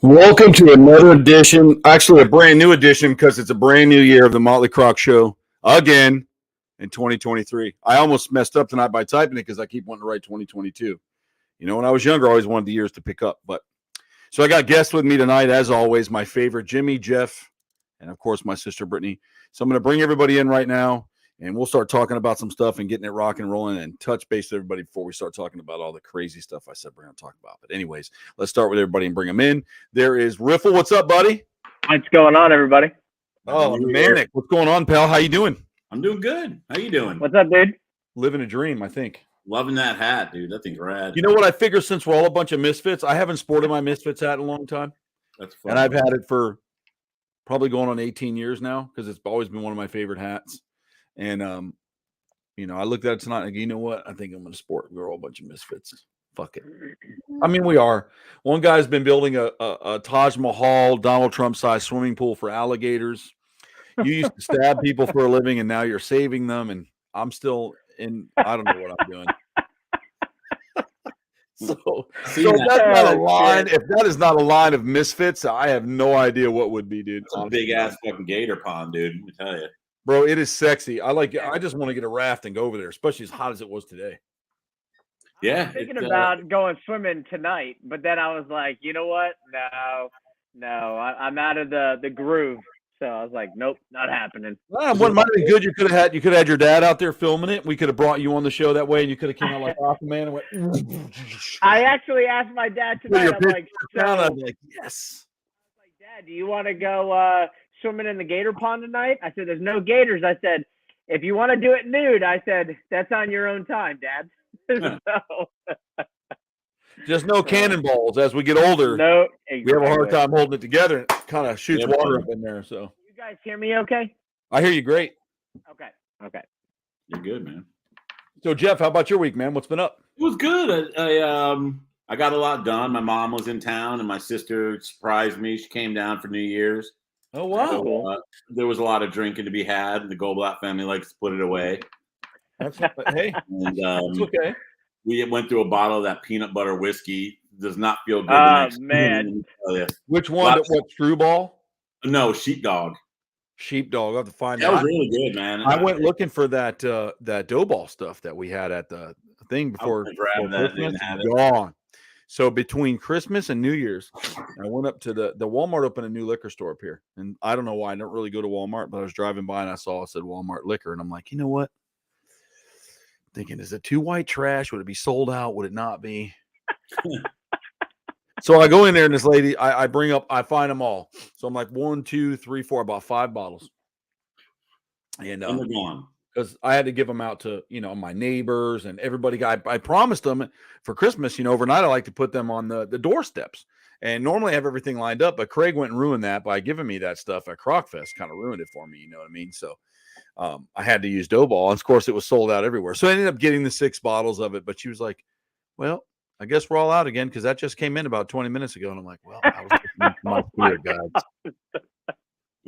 Welcome to another edition, actually a brand new edition because it's a brand new year of the Motley Croc Show again in 2023. I almost messed up tonight by typing it because I keep wanting to write 2022. You know, when I was younger, I always wanted the years to pick up. But so I got guests with me tonight, as always, my favorite Jimmy, Jeff, and of course my sister Brittany. So I'm going to bring everybody in right now. And we'll start talking about some stuff and getting it rocking and rolling and touch base with everybody before we start talking about all the crazy stuff I said we're going to talk about. But anyways, let's start with everybody and bring them in. There is Riffle. What's up, buddy? What's going on, everybody? Oh, Manic. What's going on, pal? How you doing? I'm doing good. How you doing? What's up, dude? Living a dream, I think. Loving that hat, dude. That thing's rad. You know what? I figure since we're all a bunch of misfits, I haven't sported my Misfits hat in a long time. That's fun. And I've had it for probably going on 18 years now because it's always been one of my favorite hats. And, you know, I looked at it tonight and like, you know what? I think I'm going to sport. We're all a bunch of misfits. Fuck it. I mean, we are. One guy's been building a Taj Mahal, Donald Trump-sized swimming pool for alligators. You used to stab people for a living, and now you're saving them. And I'm still in. I don't know what I'm doing. So if that's not a line, if that is not a line of misfits, I have no idea what would be, dude. It's a big ass fucking gator pond, dude. Let me tell you. Bro, it is sexy. I just want to get a raft and go over there, especially as hot as it was today. Yeah. I'm thinking about going swimming tonight, but then I was like, you know what? No, I'm out of the groove. So I was like, nope, not happening. Well, what might have been good, you could have had your dad out there filming it. We could have brought you on the show that way, and you could have came out like Aquaman and went. I actually asked my dad tonight. I'm like, I'm like, yes. I was like, Dad, do you want to go swimming in the gator pond tonight? I said, there's no gators. I said, if you want to do it nude, I said, that's on your own time, Dad. So, just no cannonballs. As we get older, no, exactly. We have a hard time holding it together. And it kind of shoots water up in there. So you guys hear me okay? I hear you great. Okay. You're good, man. So Jeff, how about your week, man? What's been up? It was good. I got a lot done. My mom was in town, and my sister surprised me. She came down for New Year's. Oh wow! So, there was a lot of drinking to be had, and the Goldblatt family likes to put it away. Hey, and, that's okay. We went through a bottle of that peanut butter whiskey. Does not feel good. Oh man! Which one? What Screwball? No, Sheepdog. Sheepdog. I have to find that. That was really good, man. I went looking for that dough ball stuff that we had at the thing before Christmas. Gone. So between Christmas and New Year's, I went up to the Walmart opened a new liquor store up here, and I don't know why I don't really go to Walmart, but I was driving by and I saw it said Walmart liquor, and I'm like, you know what? Thinking, is it too white trash? Would it be sold out? Would it not be? So I go in there and this lady, I find them all. So I'm like 1, 2, 3, 4, about 5 bottles. And they're gone. Because I had to give them out to, my neighbors and everybody. I promised them for Christmas, overnight, I like to put them on the doorsteps. And normally I have everything lined up, but Craig went and ruined that by giving me that stuff at Croc Fest, kind of ruined it for me. You know what I mean? So I had to use dough ball. And of course, it was sold out everywhere. So I ended up getting the 6 bottles of it. But she was like, well, I guess we're all out again because that just came in about 20 minutes ago. And I'm like, well, I was my fear, guys.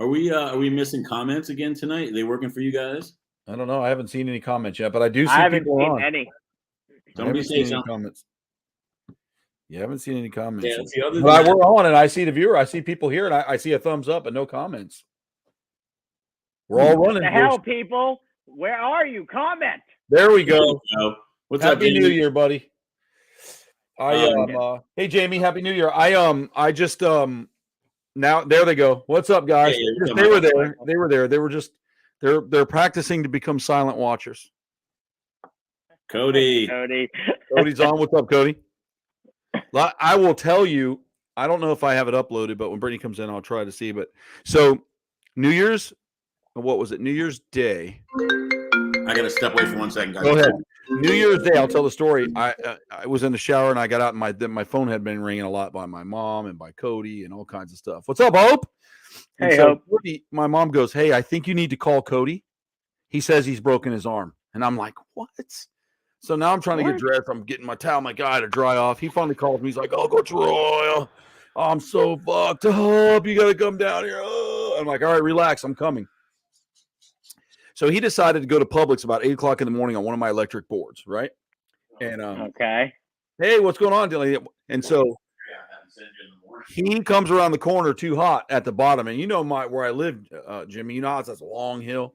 Are we missing comments again tonight? Are they working for you guys? I don't know. I haven't seen any comments yet, but I do see people seen on. Any. Somebody say something. Comments. You haven't seen any comments. Yeah, but we're on, and I see the viewer. I see people here, and I see a thumbs up, but no comments. We're all running. What the hell, people? Where are you? Comment. There we go. What's Happy up, New Year, buddy. Hey Jamie, Happy New Year. I just now there they go. What's up, guys? Hey, they were there. They were there. They were just they're practicing to become silent watchers. Cody's on. What's up, Cody? I will tell you, I don't know if I have it uploaded, but when Brittany comes in, I'll try to see. But so New Year's, what was it? New Year's Day. I gotta step away for 1 second, guys. Go ahead. New Year's Day, I'll tell the story. I was in the shower and I got out and my phone had been ringing a lot by my mom and by Cody and all kinds of stuff. What's up, Hope? Hey, Hope. Cody, my mom goes, hey, I think you need to call Cody. He says he's broken his arm. And I'm like, what? So now I'm trying to get dressed. I'm getting my towel, my guy to dry off. He finally calls me. He's like, oh, go Troy. I'm so fucked up. You got to come down here. I'm like, all right, relax. I'm coming. So he decided to go to Publix about 8 o'clock in the morning on one of my electric boards, right? And okay. Hey, what's going on, Dylan? And so He comes around the corner too hot at the bottom, and you know where I live, Jimmy. You know how that's a long hill.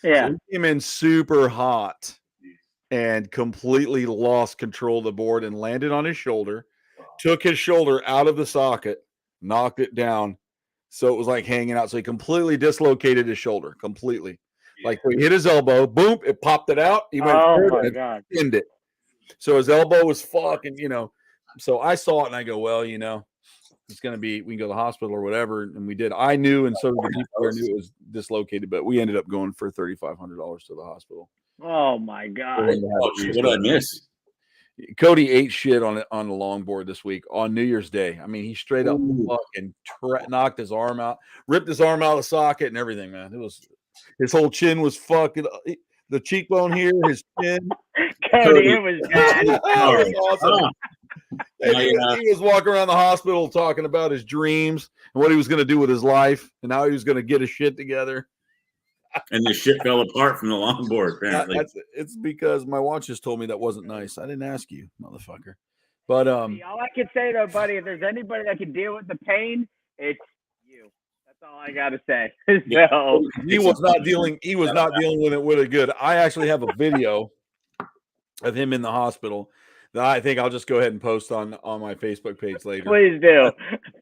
Yeah. So he came in super hot and completely lost control of the board and landed on his shoulder. Took his shoulder out of the socket, knocked it down, so it was like hanging out. So he completely dislocated his shoulder completely. Like he hit his elbow, boom, it popped it out. He went Oh forward my and God. pinned it. So his elbow was fucking, you know. So I saw it and I go, well, you know, it's going to be, we can go to the hospital or whatever. And we did. I knew, and so did the people there knew it was dislocated, but we ended up going for $3,500 to the hospital. Oh my God. Oh, what did I miss? Cody ate shit on the longboard this week on New Year's Day. I mean, he straight up fucking knocked his arm out, ripped his arm out of the socket and everything, man. It was, his whole chin was fucking, the cheekbone here, his chin. Cody, it was bad. That was awesome. He was walking around the hospital talking about his dreams and what he was going to do with his life and how he was going to get his shit together. And the shit fell apart from the longboard, apparently. It's because my watch just told me that wasn't nice. I didn't ask you, motherfucker. But all I can say though, buddy, if there's anybody that can deal with the pain, it's you. That's all I gotta say. So he was not dealing with it with it good. I actually have a video of him in the hospital that I think I'll just go ahead and post on my Facebook page later. Please do.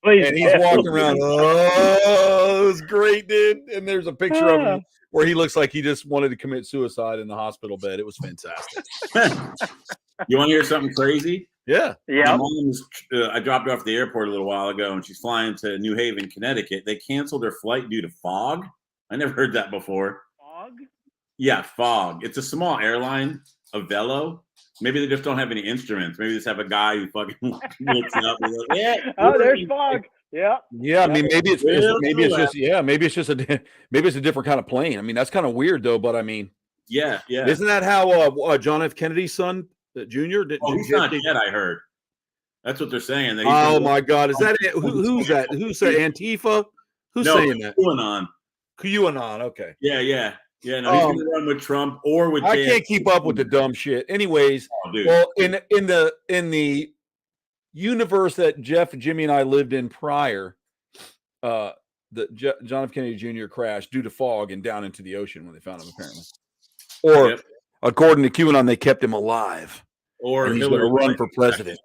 Please. And he's walking around. Oh, it was great, dude. And there's a picture of him where he looks like he just wanted to commit suicide in the hospital bed. It was fantastic. You want to hear something crazy? Yeah. Yeah. I dropped her off at the airport a little while ago, and she's flying to New Haven, Connecticut. They canceled her flight due to fog. I never heard that before. Fog? Yeah, fog. It's a small airline, a Velo. Maybe they just don't have any instruments. Maybe they just have a guy who fucking looks up and goes, yeah. Oh, there's fog. Yeah. Yeah, I mean, maybe it's just a different kind of plane. I mean, that's kind of weird though. But I mean, yeah. Isn't that how John F. Kennedy's son, Jr. He's not dead. I heard. That's what they're saying. Oh my God, is that it? Who's that? Who's that? Antifa? Who's saying that? QAnon. Okay. Yeah. No, he's gonna run with Trump or with. I can't keep up with the dumb shit. Anyways, well, in the universe that Jeff, Jimmy, and I lived in prior, John F. Kennedy Jr. crashed due to fog and down into the ocean when they found him, apparently. Or according to QAnon, they kept him alive. Or he's going to run for president.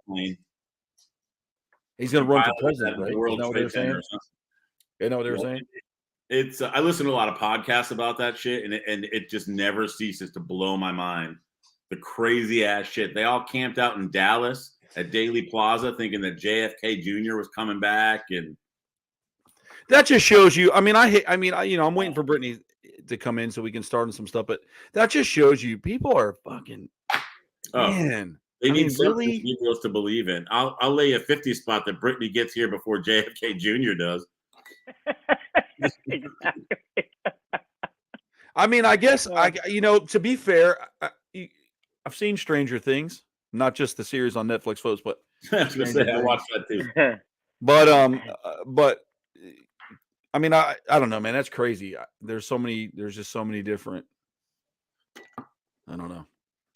He's going to run for president, right? Isn't that what they were saying? You know what they were saying? It's I listen to a lot of podcasts about that shit, and it just never ceases to blow my mind. The crazy ass shit. They all camped out in Dallas at Daily Plaza, thinking that JFK Jr. was coming back, and that just shows you. I mean, I'm waiting for Brittany to come in so we can start on some stuff, but that just shows you people are fucking man. They need something Negroes to believe in. I'll lay a 50 spot that Brittany gets here before JFK Jr. does. Exactly. I mean, I guess to be fair, I've seen Stranger Things, not just the series on Netflix, folks, but I was gonna say I watched that too. But I mean, I don't know, man. That's crazy. There's just so many different. I don't know,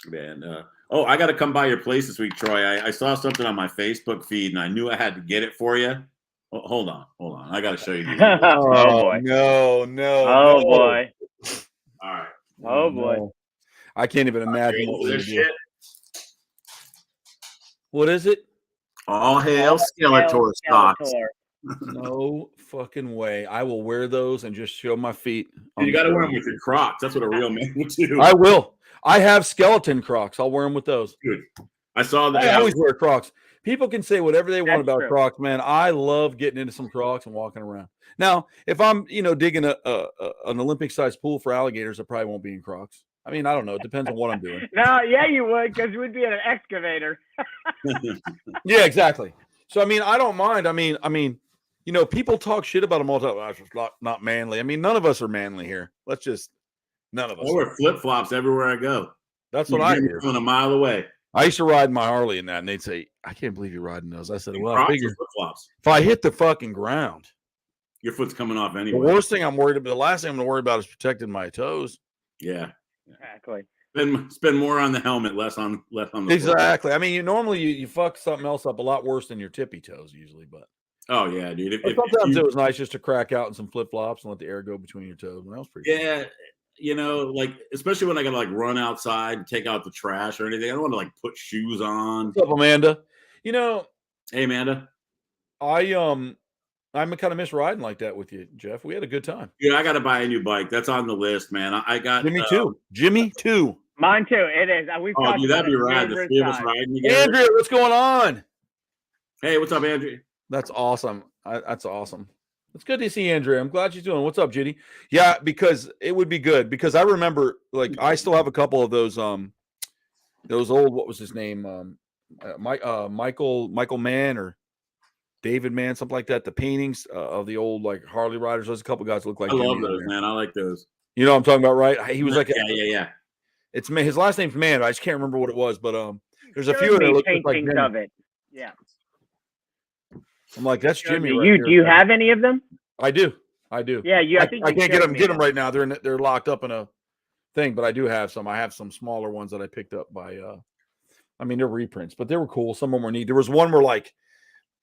man. I got to come by your place this week, Troy. I saw something on my Facebook feed, and I knew I had to get it for you. Hold on. I got to show you. Oh boy. No. Oh boy. All right. Oh boy. No. I can't even imagine what this shit. What is it? All hail Skeletor socks. No fucking way. I will wear those and just show my feet. You got to wear them with your Crocs. That's what a real man would do. I will. I have skeleton Crocs. I'll wear them with those. Dude, I saw that. I always wear Crocs. People can say whatever they want about Crocs, man. I love getting into some Crocs and walking around. Now, if I'm, digging an Olympic-sized pool for alligators, I probably won't be in Crocs. I mean, I don't know. It depends on what I'm doing. No, yeah, you would, because we'd be in an excavator. Yeah, exactly. So, I mean, I don't mind. I mean, people talk shit about them all the time. It's not manly. I mean, none of us are manly here. None of us. I wear flip-flops everywhere I go. That's what I hear. From a mile away. I used to ride my Harley in that, and they'd say, I can't believe you're riding those. I said, well, I figure flip-flops. If I hit the fucking ground, your foot's coming off anyway. The last thing I'm worried about is protecting my toes. Yeah. Exactly. Spend more on the helmet, less on the floor. Exactly. I mean, you fuck something else up a lot worse than your tippy toes usually, but Oh yeah, dude. sometimes it was nice just to crack out in some flip flops and let the air go between your toes. And that was pretty fun. Yeah, like especially when I gotta like run outside and take out the trash or anything. I don't want to like put shoes on. What's up, Amanda? Hey, Amanda. I'm kind of miss riding like that with you, Jeff. We had a good time. Yeah, I got to buy a new bike. That's on the list, man. I got Jimmy too. Mine too. It is. We've talked dude, that'd be rad. The three of us riding together. Andrea, what's going on? Hey, what's up, Andrea? That's awesome. That's awesome. It's good to see Andrea. I'm glad she's doing. What's up, Judy? Yeah, because it would be good. Because I remember, like, I still have a couple of those old. What was his name? Michael Mann or David Mann, something like that. The paintings of the old like Harley riders. There's a couple guys that look like. I love those, man. I like those. You know what I'm talking about, right? He was like, yeah. It's his last name's Mann. I just can't remember what it was, but there's a few that look like Jimmy. Of it. Yeah. I'm like, that's Jimmy. Do you have any of them? I do. Yeah, I think I can't get them right now. They're locked up in a thing, but I do have some. I have some smaller ones that I picked up by. They're reprints, but they were cool. Some of them were neat. There was one where like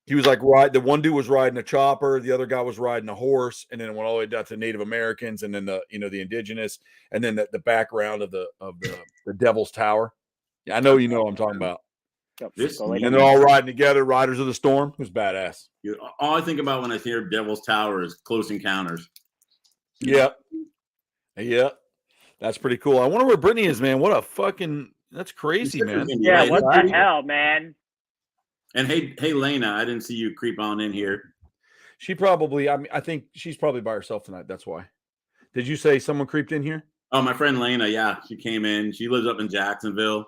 he was like the one dude was riding a chopper, the other guy was riding a horse, and then it went all the way down to Native Americans, and then the indigenous, and then the background of the Devil's Tower. Yeah, I know you know what I'm talking about. And they're all riding together, Riders of the Storm. It was badass. All I think about when I hear Devil's Tower is Close Encounters. Yeah. That's pretty cool. I wonder where Brittany is, man. What a fucking that's crazy, man. Yeah, what the hell, man? And hey, Lena, I didn't see you creep on in here. She probably, I think she's probably by herself tonight. That's why. Did you say someone creeped in here? Oh, my friend Lena. Yeah, she came in. She lives up in Jacksonville.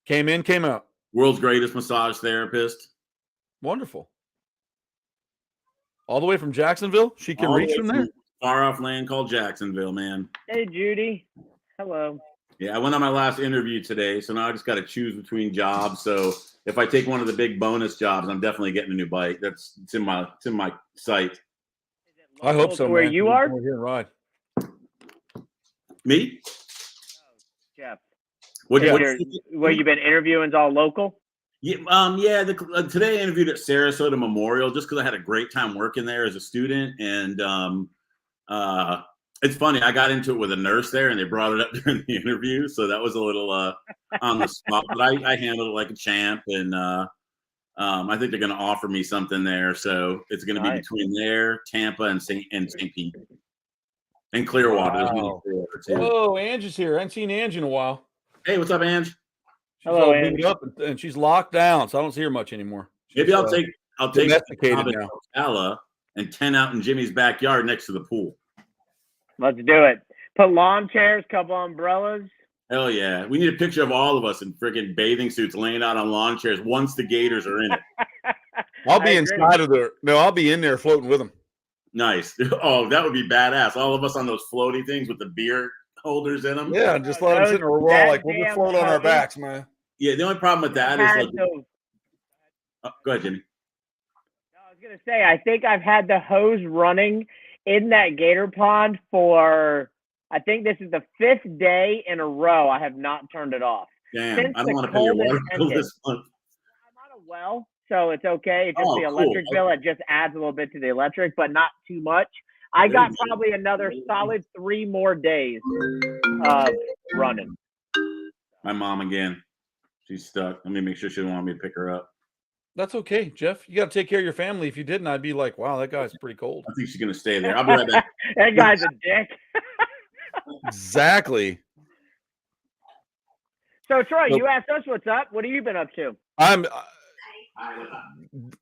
Came in, came out. World's greatest massage therapist. Wonderful. All the way from Jacksonville? She can reach from there? Far off land called Jacksonville, man. Hey, Judy. Hello. Yeah, I went on my last interview today, so now I just got to choose between jobs. So if I take one of the big bonus jobs, I'm definitely getting a new bike. It's in my sight. I hope so. Where you are? Here and ride. Me? Jeff. Where you've been interviewing is all local? Yeah, today I interviewed at Sarasota Memorial just because I had a great time working there as a student, and it's funny. I got into it with a nurse there, and they brought it up during the interview, so that was a little on the spot. But I handled it like a champ, and I think they're going to offer me something there. So it's going to be between there, Tampa, and St. Pete, and Clearwater. Wow. Whoa, Ange is here. I haven't seen Ange in a while. Hey, what's up, Ange? Hello, Ange. Up and she's locked down, so I don't see her much anymore. Maybe I'll take domesticated now. Ocala and tent out in Jimmy's backyard next to the pool. Let's do it. Put lawn chairs, couple umbrellas. Hell yeah. We need a picture of all of us in freaking bathing suits laying out on lawn chairs once the Gators are in it. I'll be inside of there. No, I'll be in there floating with them. Nice. Oh, that would be badass. All of us on those floaty things with the beer holders in them. Yeah, just let them sit there. We're all like, we'll just float on our backs, man. Yeah, the only problem with that is like. Go ahead, Jimmy. No, I was going to say, I think I've had the hose running in that gator pond for, I think this is the 5th day in a row. I have not turned it off. Damn, I don't want to pay your water bill this month. I'm on a well, so it's okay. It's just the electric bill. It just adds a little bit to the electric, but not too much. I got probably another solid 3 more days of running. My mom again. She's stuck. Let me make sure she doesn't want me to pick her up. That's okay, Jeff. You got to take care of your family. If you didn't, I'd be like, wow, that guy's pretty cold. I think she's going to stay there. I'll be right back. That guy's a dick. Exactly. So, Troy, you asked us what's up. What have you been up to?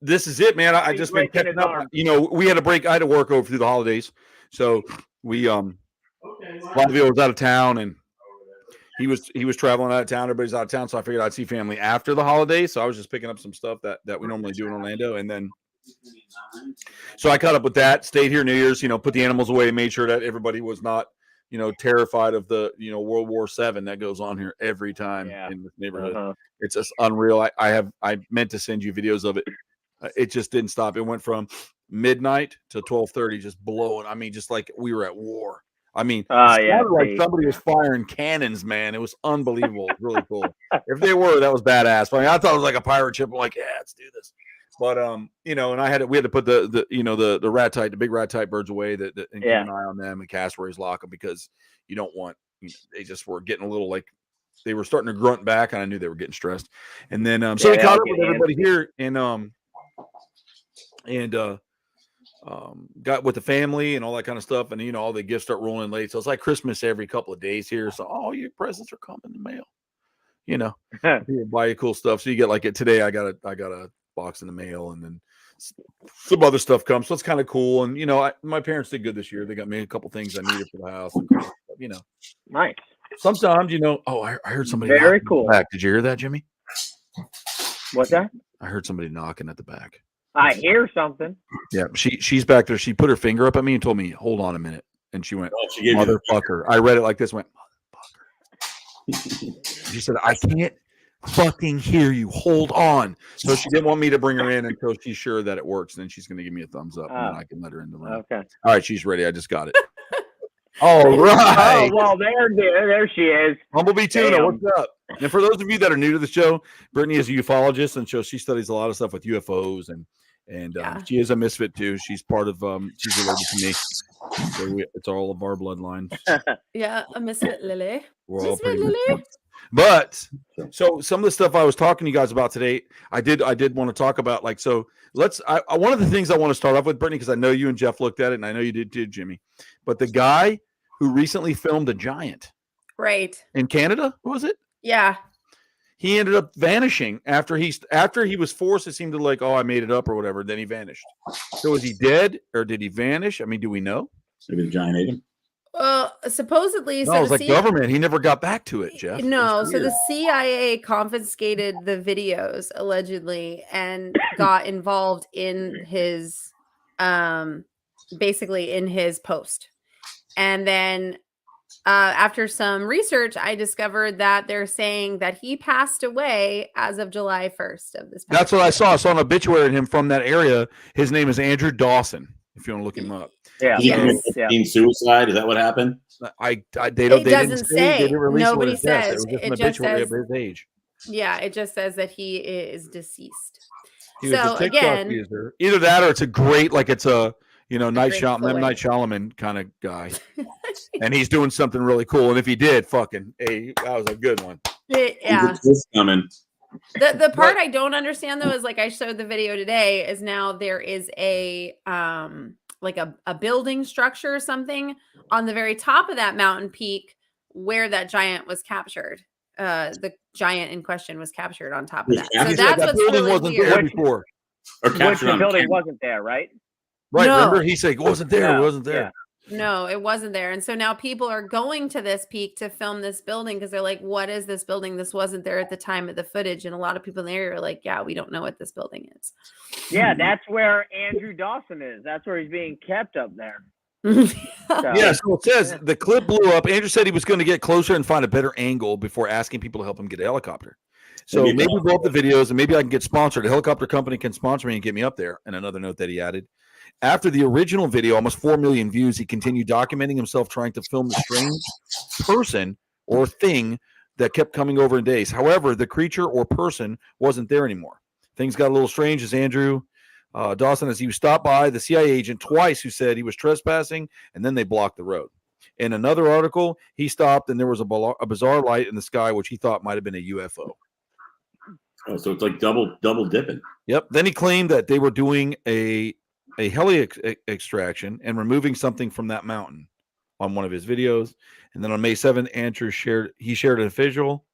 This is it, man. I just been catching up. You know, we had a break. I had to work over through the holidays. So Flavio was out of town, and he was traveling out of town. Everybody's out of town. So I figured I'd see family after the holidays. So I was just picking up some stuff that we normally do in Orlando. And then, so I caught up with that, stayed here New Year's, put the animals away, made sure that everybody was not, terrified of the, World War VII that goes on here every time in this neighborhood. It's just unreal. I meant to send you videos of it. It just didn't stop. It went from midnight to 12:30, just blowing. I mean, just like we were at war. I mean, Oh, it yeah, sounded like see. somebody was firing cannons, man. It was unbelievable. It was really cool. If they were, that was badass. I mean, I thought it was like a pirate ship. I'm like, yeah, let's do this. But and we had to put the rat type, the big rat type birds away and keep an eye on them and cassowaries lock them because you don't want they just were getting a little like they were starting to grunt back and I knew they were getting stressed. And then so we caught up with everybody here and got with the family and all that kind of stuff. And all the gifts start rolling late. So it's like Christmas every couple of days here. So all your presents are coming in the mail. People buy you cool stuff. So you get like it today. I got a box in the mail and then some other stuff comes. So it's kind of cool. And my parents did good this year. They got me a couple things I needed for the house. Nice. Sometimes I heard somebody very cool. Back. Did you hear that, Jimmy? What's that? I heard somebody knocking at the back. I hear something. Yeah, she's back there. She put her finger up at me and told me, "Hold on a minute." And she went, "Motherfucker." I read it like this. Went, "Motherfucker." She said, "I can't fucking hear you. Hold on." So she didn't want me to bring her in until she's sure that it works. Then she's going to give me a thumbs up, and then I can let her in the room. Okay. All right, she's ready. I just got it. All right. Oh, well, there she is. Humblebee Tuna, what's up? And for those of you that are new to the show, Brittany is a ufologist, and so she studies a lot of stuff with UFOs, and she is a misfit too. She's part of she's related to me. So it's all of our bloodlines. Yeah, a misfit Lily. We're all pretty Lily. But so some of the stuff I was talking to you guys about today, I did want to talk about one of the things I want to start off with, Brittany, because I know you and Jeff looked at it, and I know you did too, Jimmy. But the guy who recently filmed a giant, right, in Canada, who was it? Yeah, he ended up vanishing after he was forced. It seemed to like, oh, I made it up or whatever. Then he vanished. So is he dead or did he vanish? I mean, do we know? Maybe the giant ate him. Well, supposedly, no, it was like government. He never got back to it, Jeff. No, so the CIA confiscated the videos allegedly and got involved in his, basically in his post. And then after some research, I discovered that they're saying that he passed away as of July 1st of this. That's what I saw. I saw an obituary in him from that area. His name is Andrew Dawson. If you want to look him up. Yeah. Suicide. Is that what happened? They didn't say. They didn't release Nobody says. It was just an obituary of his age. Yeah, it just says that he is deceased. He was a TikTok user. Either that or it's a great, like it's a Night Shyamalan kind of guy. And he's doing something really cool. And if he did, that was a good one. Yeah. Coming. The part I don't understand though is like I showed the video today is now there is a like a building structure or something on the very top of that mountain peak where that giant was captured. The giant in question was captured on top of that. So that's what's building really wasn't weird. there before. Which the building wasn't there, right? Right. No. Remember, he said it wasn't there. It wasn't there. Yeah. No, it wasn't there. And so now people are going to this peak to film this building because they're like, what is this building? This wasn't there at the time of the footage. And a lot of people in the area are like, yeah, we don't know what this building is. Yeah, that's where Andrew Dawson is. That's where he's being kept up there. Yeah, so it says the clip blew up. Andrew said he was going to get closer and find a better angle before asking people to help him get a helicopter. So maybe blow up the videos and maybe I can get sponsored. A helicopter company can sponsor me and get me up there. And another note that he added. After the original video, almost 4 million views, he continued documenting himself trying to film the strange person or thing that kept coming over in days. However, the creature or person wasn't there anymore. Things got a little strange as Andrew Dawson, as he stopped by the CIA agent twice who said he was trespassing, and then they blocked the road. In another article, he stopped and there was a bizarre light in the sky, which he thought might have been a UFO. Oh, so it's like double dipping. Yep. Then he claimed that they were doing a heli extraction and removing something from that mountain on one of his videos. And then on May 7th, Andrew shared an official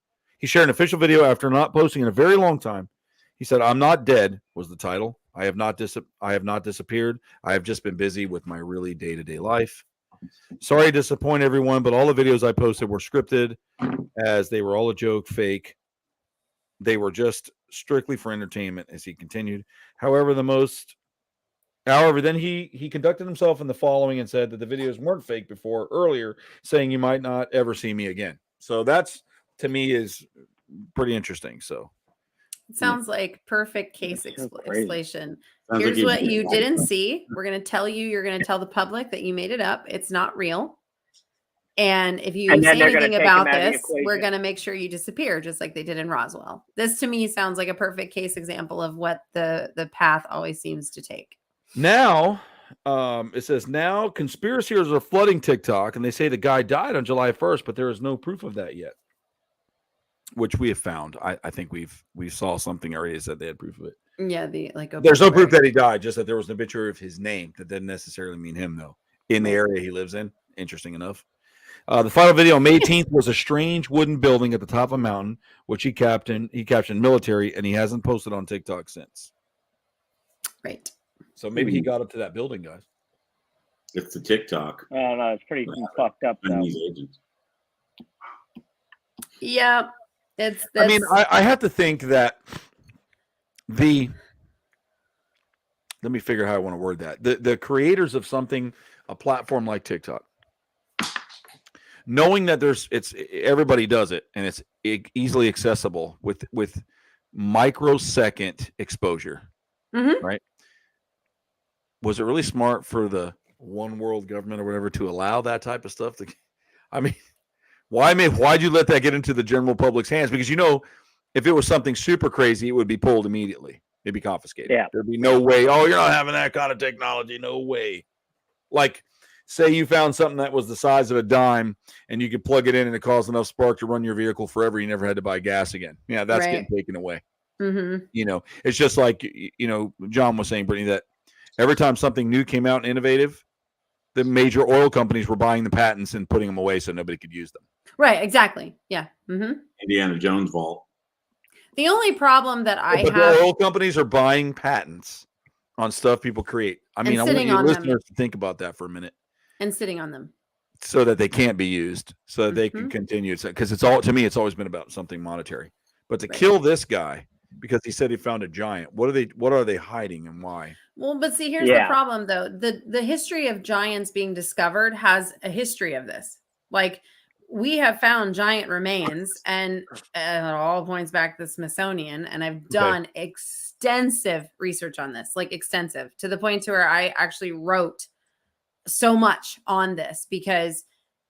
video after not posting in a very long time. He said, "I'm not dead" was the title. I have not disappeared. I have just been busy with my really day-to-day life. Sorry to disappoint everyone, but all the videos I posted were scripted as they were all a joke, fake. They were just strictly for entertainment, as he continued. However, then he conducted himself in the following and said that the videos weren't fake earlier, saying you might not ever see me again. So that's, to me, is pretty interesting. So it sounds like perfect case explanation. Sounds Here's like what you didn't see. We're going to tell you, you're going to tell the public that you made it up. It's not real. And if you And say then they're gonna anything take 'em about out of the this, we're equation. going to make sure you disappear, just like they did in Roswell. This to me sounds like a perfect case example of what the path always seems to take. Now, it says now conspiracies are flooding TikTok, and they say the guy died on July 1st, but there is no proof of that yet, which we have found. I think we saw something already that they had proof of it. Yeah, There's no proof that he died, just that there was an obituary of his name. That didn't necessarily mean him, though, in the area he lives in. Interesting enough. The final video on May 18th was a strange wooden building at the top of a mountain, which he captioned military, and he hasn't posted on TikTok since. Right. So maybe he got up to that building, guys. It's the TikTok. I don't know. It's pretty fucked up, though. Chinese agents. Yeah. That's I mean, I have to think that let me figure out how I want to word that. The creators of something, a platform like TikTok, knowing that everybody does it and it's easily accessible with microsecond exposure, right? Was it really smart for the one world government or whatever to allow that type of stuff? I mean, why'd you let that get into the general public's hands? Because if it was something super crazy, it would be pulled immediately. It'd be confiscated. Yeah. There'd be no way. Oh, you're not having that kind of technology. No way. Like, say you found something that was the size of a dime and you could plug it in and it caused enough spark to run your vehicle forever. You never had to buy gas again. Yeah, that's getting taken away. It's just like, John was saying, Brittany, that every time something new came out and innovative, the major oil companies were buying the patents and putting them away so nobody could use them. Right, exactly. Yeah. Indiana Jones vault. The only problem that I have... the oil companies are buying patents on stuff people create. I mean, I want your listeners to think about that for a minute. And sitting on them. So that they can't be used, so that they can continue. Because to me, it's always been about something monetary. But to kill this guy because he said he found a giant, what are they hiding and why? Well, but see, here's the problem, though. The history of giants being discovered has a history of this. Like, we have found giant remains, and it all points back to the Smithsonian, and I've done extensive research on this, like extensive, to the point to where I actually wrote so much on this because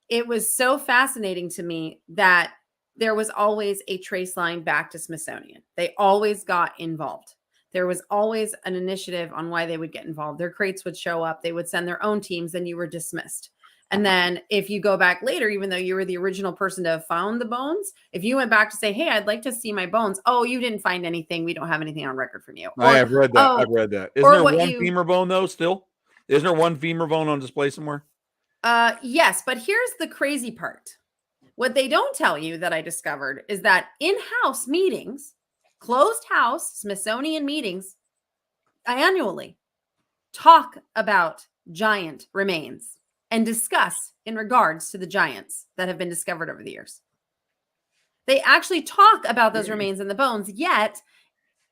it was so fascinating to me that there was always a trace line back to Smithsonian. They always got involved. There was always an initiative on why they would get involved. Their crates would show up. They would send their own teams, and you were dismissed. And then if you go back later, even though you were the original person to have found the bones, if you went back to say, hey, I'd like to see my bones. Oh, you didn't find anything. We don't have anything on record from you. I have read that. I've read that. Isn't there one femur bone, though, still? Isn't there one femur bone on display somewhere? Yes, but here's the crazy part. What they don't tell you that I discovered is that in-house meetings, closed house Smithsonian meetings annually talk about giant remains and discuss in regards to the giants that have been discovered over the years. They actually talk about those remains and the bones, yet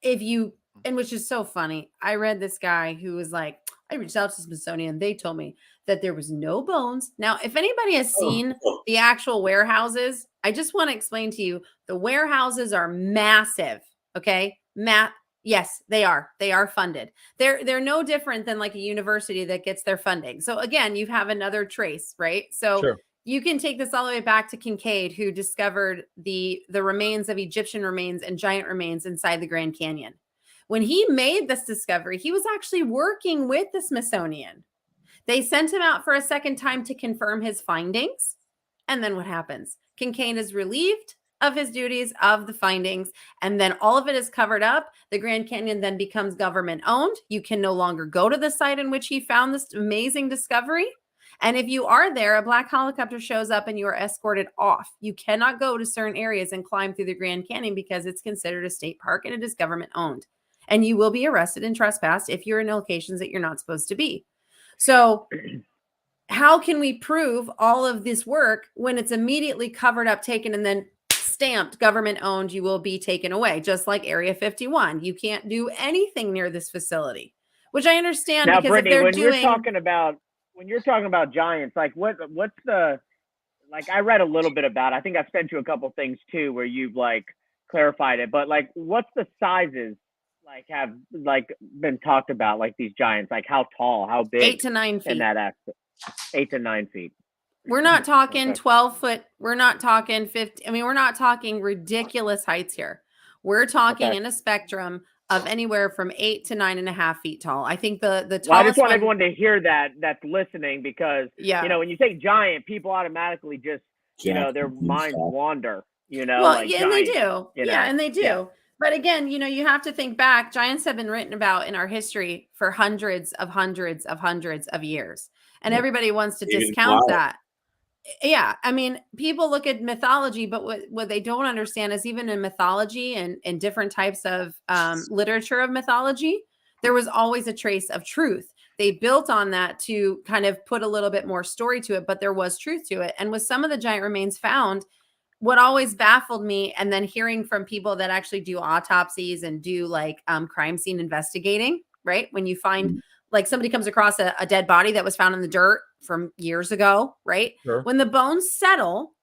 which is so funny. I read this guy who was like, I reached out to Smithsonian. They told me that there was no bones. Now, if anybody has seen the actual warehouses, I just want to explain to you, the warehouses are massive. Okay. Yes, they are. They are funded. They're no different than like a university that gets their funding. So again, you have another trace, right? So you can take this all the way back to Kincaid, who discovered the remains of Egyptian remains and giant remains inside the Grand Canyon. When he made this discovery, he was actually working with the Smithsonian. They sent him out for a second time to confirm his findings. And then what happens? Kincaid is relieved of his duties of the findings, and then all of it is covered up. The Grand Canyon then becomes government owned. You can no longer go to the site in which he found this amazing discovery. And if you are there, a black helicopter shows up and you are escorted off. You cannot go to certain areas and climb through the Grand Canyon because it's considered a state park and it is government owned. And you will be arrested and trespassed if you're in locations that you're not supposed to be. So how can we prove all of this work when it's immediately covered up, taken, and then stamped government owned? You will be taken away, just like Area 51. You can't do anything near this facility, which I understand. Now, because Brittany, if you're talking about giants, like what's the, like, I read a little bit about it. I think I sent you a couple things too where you've like clarified it, but like what's the sizes like have like been talked about, like these giants, like how tall, how big? 8 to 9 feet. In that aspect, 8 to 9 feet. We're not talking Okay. 12 foot. We're not talking 50. I mean, we're not talking ridiculous heights here. We're talking Okay. in a spectrum of anywhere from 8 to 9.5 feet tall. I think the tallest Well, I just want one, everyone to hear that's listening, because yeah. when you say giant, people automatically just their minds wander. Well, like yeah, and giant, they do. Yeah, and they do. Yeah. But again, you have to think back. Giants have been written about in our history for hundreds of years. And everybody wants to discount that. Yeah. I mean, people look at mythology, but what they don't understand is even in mythology and different types of literature of mythology, there was always a trace of truth. They built on that to kind of put a little bit more story to it, but there was truth to it. And with some of the giant remains found, what always baffled me, and then hearing from people that actually do autopsies and do like crime scene investigating, right? When you find like somebody comes across a dead body that was found in the dirt from years ago, right? Sure. When the bones settle,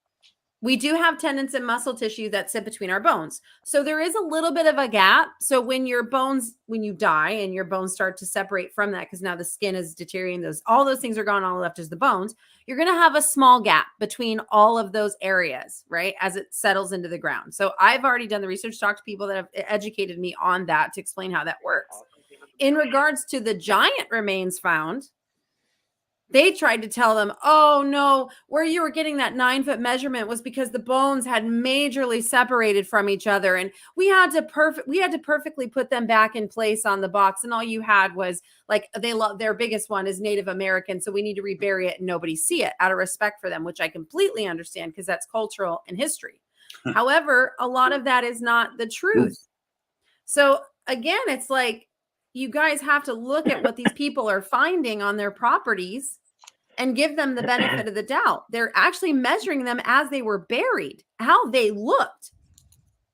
we do have tendons and muscle tissue that sit between our bones. So there is a little bit of a gap. So when you die and your bones start to separate from that, because now the skin is deteriorating, all those things are gone, all left is the bones, you're going to have a small gap between all of those areas, right? As it settles into the ground. So I've already done the research, talked to people that have educated me on that to explain how that works. In regards to the giant remains found, they tried to tell them, oh no, where you were getting that 9-foot measurement was because the bones had majorly separated from each other. And we had to perfectly put them back in place on the box. And all you had was like, their biggest one is Native American. So we need to rebury it and nobody see it out of respect for them, which I completely understand because that's cultural and history. However, a lot of that is not the truth. So again, it's like, you guys have to look at what these people are finding on their properties and give them the benefit of the doubt. They're actually measuring them as they were buried, how they looked.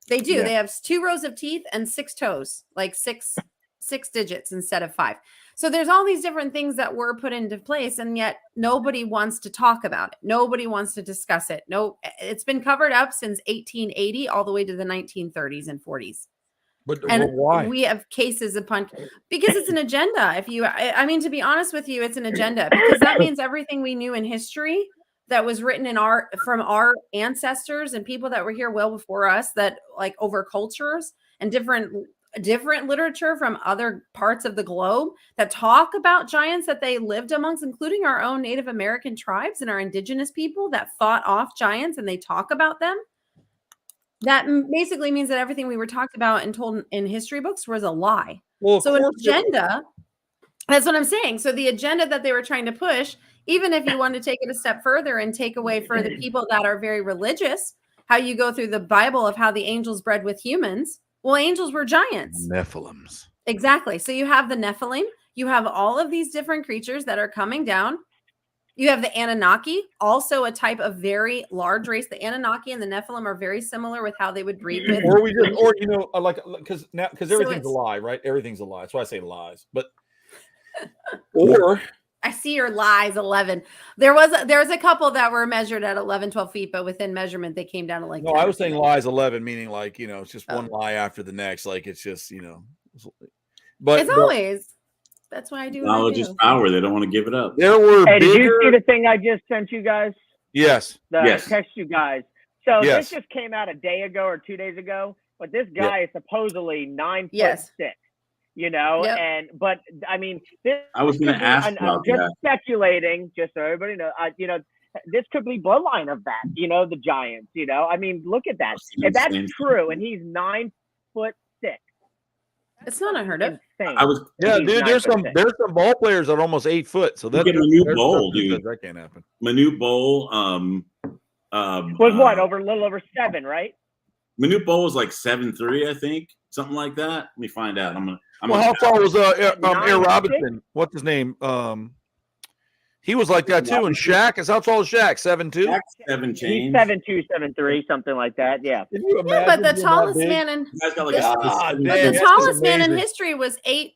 They do. Yeah. They have 2 rows of teeth and 6 toes, like six digits instead of 5. So there's all these different things that were put into place, and yet nobody wants to talk about it. Nobody wants to discuss it. No, it's been covered up since 1880 all the way to the 1930s and 40s. But why? We have cases upon, because it's an agenda. I mean, to be honest with you, it's an agenda, because that means everything we knew in history that was written from our ancestors and people that were here well before us, that like over cultures and different literature from other parts of the globe that talk about giants that they lived amongst, including our own Native American tribes and our indigenous people that fought off giants, and they talk about them. That basically means that everything we were talked about and told in history books was a lie. Well, so an agenda, that's what I'm saying. So the agenda that they were trying to push, even if you want to take it a step further and take away for the people that are very religious, how you go through the Bible of how the angels bred with humans. Well, angels were giants. Nephilims. Exactly. So you have the Nephilim. You have all of these different creatures that are coming down. You have the Anunnaki, also a type of very large race. The Anunnaki and the Nephilim are very similar with how they would breed with. Because everything's a lie, right? Everything's a lie. That's why I say lies. But I see your lies. 11. There was a couple that were measured at 11, 12 feet, but within measurement they came down to like. No, I was saying lies 11, meaning like it's just one lie after the next. Like it's just but it's always. That's why I do. Knowledge is power. They don't want to give it up. There were. Hey, did you see the thing I just sent you guys? Yes. Text you guys. So this just came out a day ago or 2 days ago. But this guy is supposedly 9'6". But I mean, I was going to ask about just speculating, just so everybody knows. This could be bloodline of that. The giants. I mean, look at that. If that's true, and he's 9'6". It's not unheard of. Dude. There's some ball players that are almost 8 foot. So that's Manute Bol, dude. That can't happen. Manute Bol, was what a little over 7, right? Manute Bol was like 7'3", I think, something like that. Let me find out. How tall was Air Robinson? What's his name? He was like that too. And Shaq is how tall is Shaq? 7'2". Shaq's 7 chains. He's 7'2", 7'3", something like that. Yeah. But the tallest man in history was 8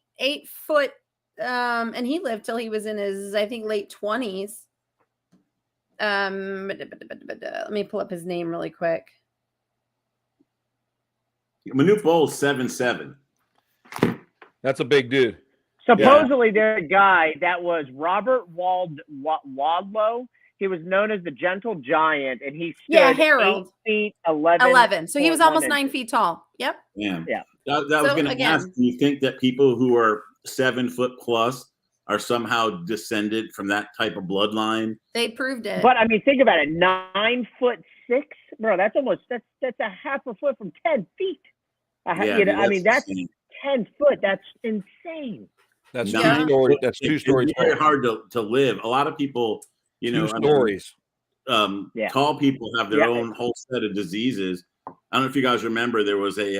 foot. And he lived till he was in his, I think, late 20s. Let me pull up his name really quick. Manute Bol is 7'7". That's a big dude. Supposedly, there's a guy that was Robert Wadlow. He was known as the Gentle Giant, and he stood Yeah, Harold. 8 feet 11. 11. So he was almost 9 inches. feet tall. Yep. Yeah. Yeah. That was So, going to again- ask, do you think that people who are 7 foot plus are somehow descended from that type of bloodline? They proved it. But I mean, think about it. 9'6", bro. That's a half a foot from 10 feet. I mean, that's insane. 10 foot. That's insane. That's Yeah. 2 stories. That's 2 It's stories. very hard to live. A lot of people, you 2 know, stories. Yeah. Tall people have their Yeah. own whole set of diseases. I don't know if you guys remember, there was a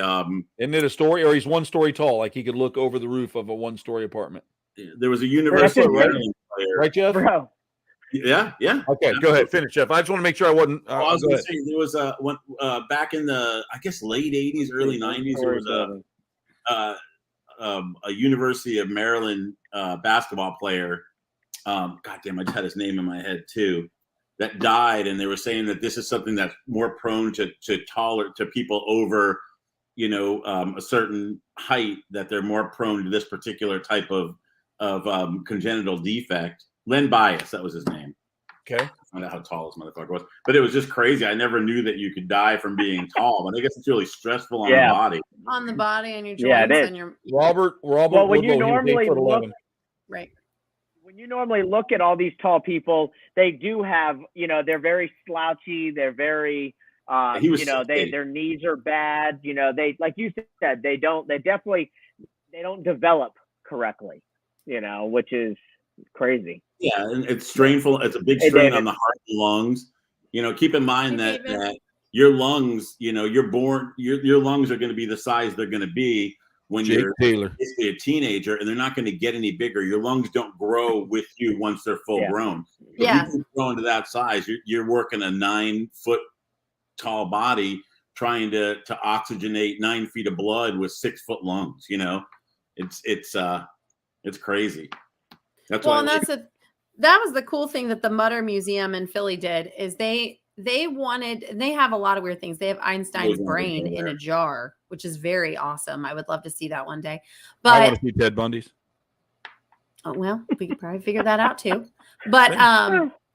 Isn't it a story? Or he's 1 story tall, like he could look over the roof of a 1-story apartment. University of That's Maryland player. Right, Jeff? Bro. Yeah. Okay, go ahead. Finish, Jeff. I just want to make sure I wasn't. I was go going ahead. to say there was back in the, I guess, late 80s, early 90s. There was a University of Maryland basketball player. God damn, I just had his name in my head too. That died, and they were saying that this is something that's more prone to people over, a certain height, that they're more prone to this particular type of congenital defect. Len Bias, that was his name. Okay. I found out how tall this motherfucker was, but it was just crazy. I never knew that you could die from being tall, but I guess it's really stressful on the body. On the body and your joints Yeah, it is. and your Robert Well, when you Woodlow, he was normally 8'11". look, right. when you normally look at all these tall people, they do have, they're very slouchy. They're very, He was their knees are bad. They, like you said, they don't develop correctly, which is crazy. Yeah, and it's strainful. It's a big Hey, strain David. on the heart and lungs. Keep in mind Hey, that David. your lungs, you're born, your lungs are going to be the size they're going to be when Jake you're Taylor. basically a teenager, and they're not going to get any bigger. Your lungs don't grow with you once they're full grown. If Yeah. you grow into that size, you're working a 9 foot tall body trying to oxygenate 9 feet of blood with 6 foot lungs. It's crazy. That's Well, why and that was the cool thing that the Mutter Museum in Philly did is they wanted, and they have a lot of weird things. They have Einstein's Those ones are brain cool in there. a jar, which is very awesome. I would love to see that one day. I want But to see Ted Bundy's. oh, well, we could probably figure that out too. But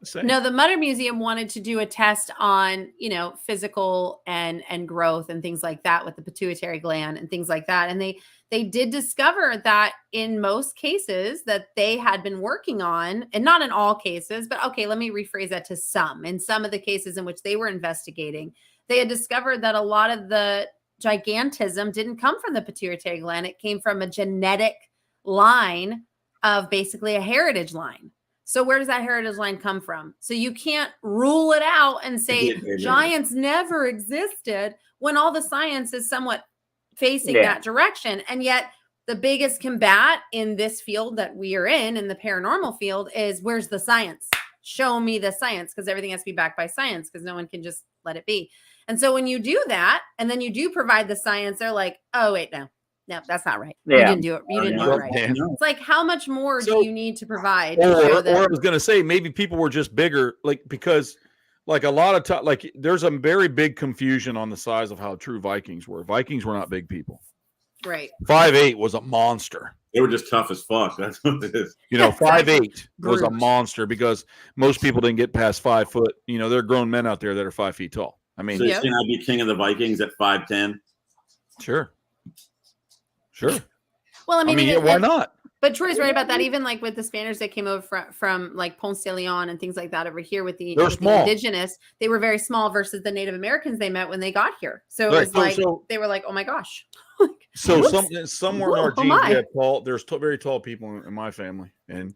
Same. no, the Mutter Museum wanted to do a test on, physical and growth and things like that with the pituitary gland and things like that. And they did discover that in most cases that they had been working on, and not in all cases, but okay, let me rephrase that to some. In some of the cases in which they were investigating, they had discovered that a lot of the gigantism didn't come from the pituitary gland. It came from a genetic line of basically a heritage line. So where does that heritage line come from? So you can't rule it out and say giants never existed when all the science is somewhat facing that direction. And yet the biggest combat in this field that we are in the paranormal field, is where's the science? Show me the science, because everything has to be backed by science, because no one can just let it be. And so when you do that, and then you do provide the science, they're like, oh, wait, no, that's not right. You didn't do it. You didn't do it right. It's like, how much more do you need to provide? Or I was going to say, maybe people were just bigger, because a lot of time, there's a very big confusion on the size of how true Vikings were. Vikings were not big people. Right. 5'8" was a monster. they were just tough as fuck. That's what it is. 5'8" was a Brute. monster, because most people didn't get past 5 foot. There are grown men out there that are 5 feet tall. I mean, So you're saying I'd be king of the Vikings at 5'10"? Sure. Well, I mean, why not? But Troy's right about that. Even like with the Spaniards that came over from like Ponce de Leon and things like that over here with the indigenous, they were very small versus the Native Americans they met when they got here. So it was they were like, oh my gosh. So somewhere in our genes, we have tall. There's very tall people in my family, and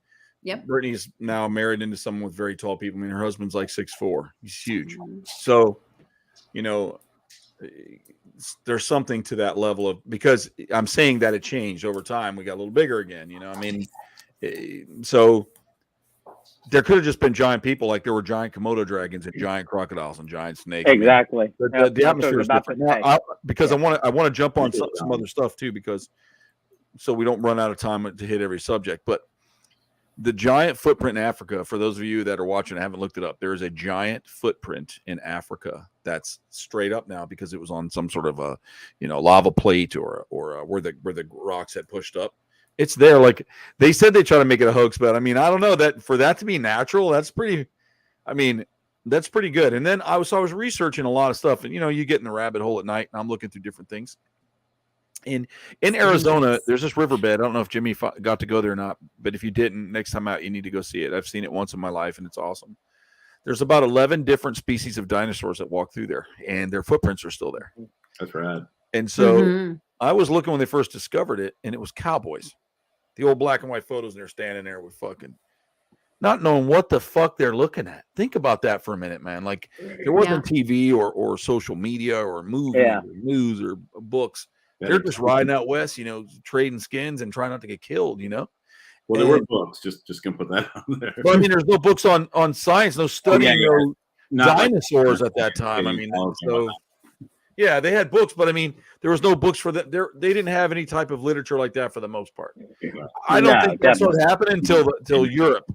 Brittany's now married into someone with very tall people. I mean, her husband's like 6'4". He's huge. Mm-hmm. So, there's something to that level of, because I'm saying that it changed over time. We got a little bigger again. So there could have just been giant people, like there were giant Komodo dragons and giant crocodiles and giant snakes. Exactly. The atmosphere is different. Now, because I want to jump on some other stuff too, because so we don't run out of time to hit every subject. But the giant footprint in Africa, for those of you that are watching and haven't looked it up, there is a giant footprint in Africa that's straight up now, because it was on some sort of a lava plate or where the rocks had pushed up. It's there. Like they said, they try to make it a hoax, but I mean, I don't know, that for that to be natural, that's pretty. I mean, that's pretty good. And then I was researching a lot of stuff, and you get in the rabbit hole at night, and I'm looking through different things. In Arizona, there's this riverbed. I don't know if Jimmy got to go there or not, but if you didn't, next time out, you need to go see it. I've seen it once in my life, and it's awesome. There's about 11 different species of dinosaurs that walk through there, and their footprints are still there. That's right. And so I was looking when they first discovered it, and it was cowboys. The old black and white photos, and they're standing there with fucking not knowing what the fuck they're looking at. Think about that for a minute, man. Like there wasn't TV or social media or movies or news or books. They're just riding out west, trading skins and trying not to get killed, Well, there were books. Just gonna put that on there. But I mean, there's no books on science, no studying dinosaurs at that time. I mean, so yeah, they had books, but I mean, there was no books for that. They didn't have any type of literature like that for the most part. I don't think that started happening until Europe.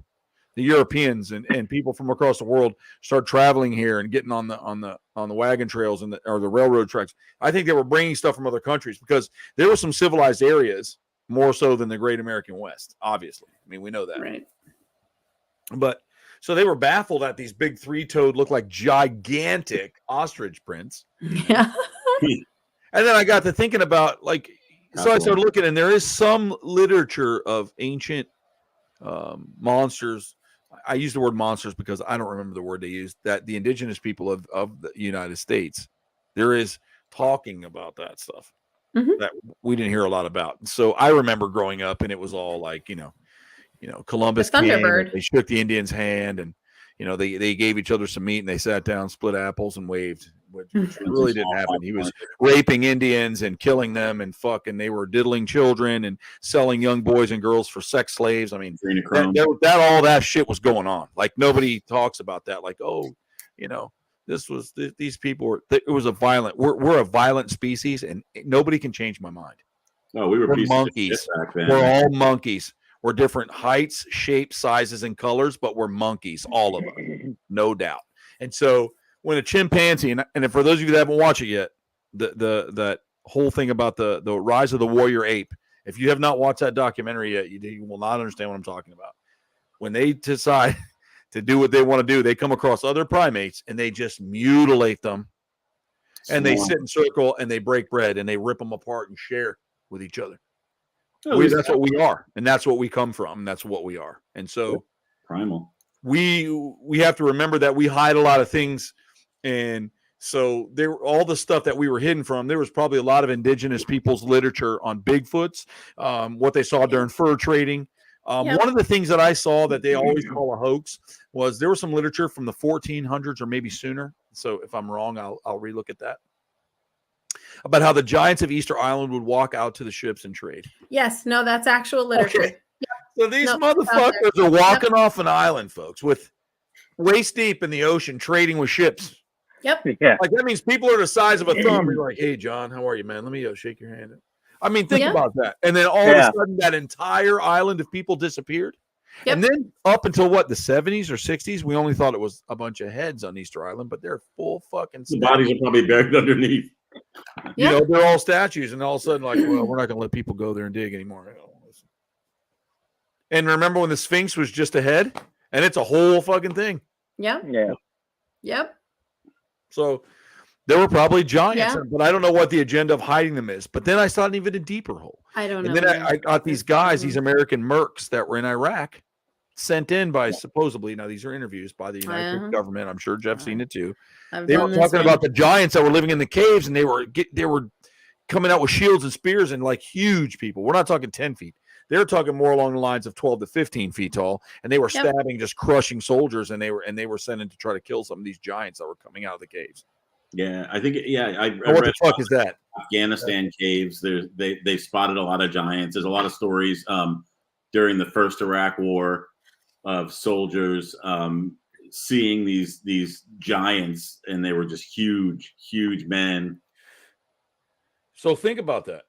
The Europeans and people from across the world start traveling here and getting on the wagon trails or the railroad tracks. I think they were bringing stuff from other countries because there were some civilized areas more so than the Great American West. Obviously, I mean we know that. Right. But so they were baffled at these big three-toed, look like gigantic ostrich prints. Yeah. And then I got to thinking about so I started looking, and there is some literature of ancient monsters. I use the word monsters because I don't remember the word they used, that the indigenous people of the United States, there is talking about that stuff that we didn't hear a lot about. So I remember growing up and it was all like, Columbus the came, Thunderbird. they shook the Indians' hand and, they gave each other some meat and they sat down, split apples and waved, which really didn't happen. He was raping Indians and killing them and they were diddling children and selling young boys and girls for sex slaves. I mean, all that shit was going on. Like nobody talks about that. Like, these people were, it was we're a violent species and nobody can change my mind. No, we're monkeys. We're all monkeys. We're different heights, shapes, sizes, and colors, but we're monkeys, all of us, no doubt. And so when a chimpanzee, and for those of you that haven't watched it yet, that whole thing about the rise of the warrior ape, if you have not watched that documentary yet, you will not understand what I'm talking about. When they decide to do what they want to do, they come across other primates and they just mutilate them. And they sit in circle and they break bread and they rip them apart and share with each other. That's what we are, and that's what we come from, and that's what we are. And so primal. We have to remember that we hide a lot of things, and so all the stuff that we were hidden from. There was probably a lot of indigenous people's literature on Bigfoots, what they saw during fur trading. One of the things that I saw that they always call a hoax was there was some literature from the 1400s or maybe sooner. So if I'm wrong, I'll relook at that. About how the giants of Easter Island would walk out to the ships and trade. Yes, no, that's actual literature. Okay. So these motherfuckers are walking off an island, folks, with waist deep in the ocean, trading with ships. Yep. Yeah. Like that means people are the size of a thumb. You're like, hey, John, how are you, man? Let me shake your hand. I mean, think about that. And then all of a sudden, that entire island of people disappeared. Yep. And then up until the 70s or 60s, we only thought it was a bunch of heads on Easter Island, but they're full fucking the bodies are probably buried underneath. They're all statues, and all of a sudden, like, well, we're not going to let people go there and dig anymore. And remember when the Sphinx was just a head, and it's a whole fucking thing. Yeah. Yeah. Yep. So there were probably giants, but I don't know what the agenda of hiding them is. But then I saw an even deeper hole. I don't know. And then I got these guys, these American mercs that were in Iraq, sent in by supposedly, now these are interviews by the United States government. I'm sure Jeff's seen it too. They were talking about the giants that were living in the caves, and they were coming out with shields and spears and like huge people. We're not talking 10 feet. They're talking more along the lines of 12 to 15 feet tall, and they were stabbing, just crushing soldiers, and they were sent in to try to kill some of these giants that were coming out of the caves. Yeah, I think. I what the fuck is that? Afghanistan caves. They spotted a lot of giants. There's a lot of stories during the first Iraq War of soldiers seeing these giants, and they were just huge men. So think about that.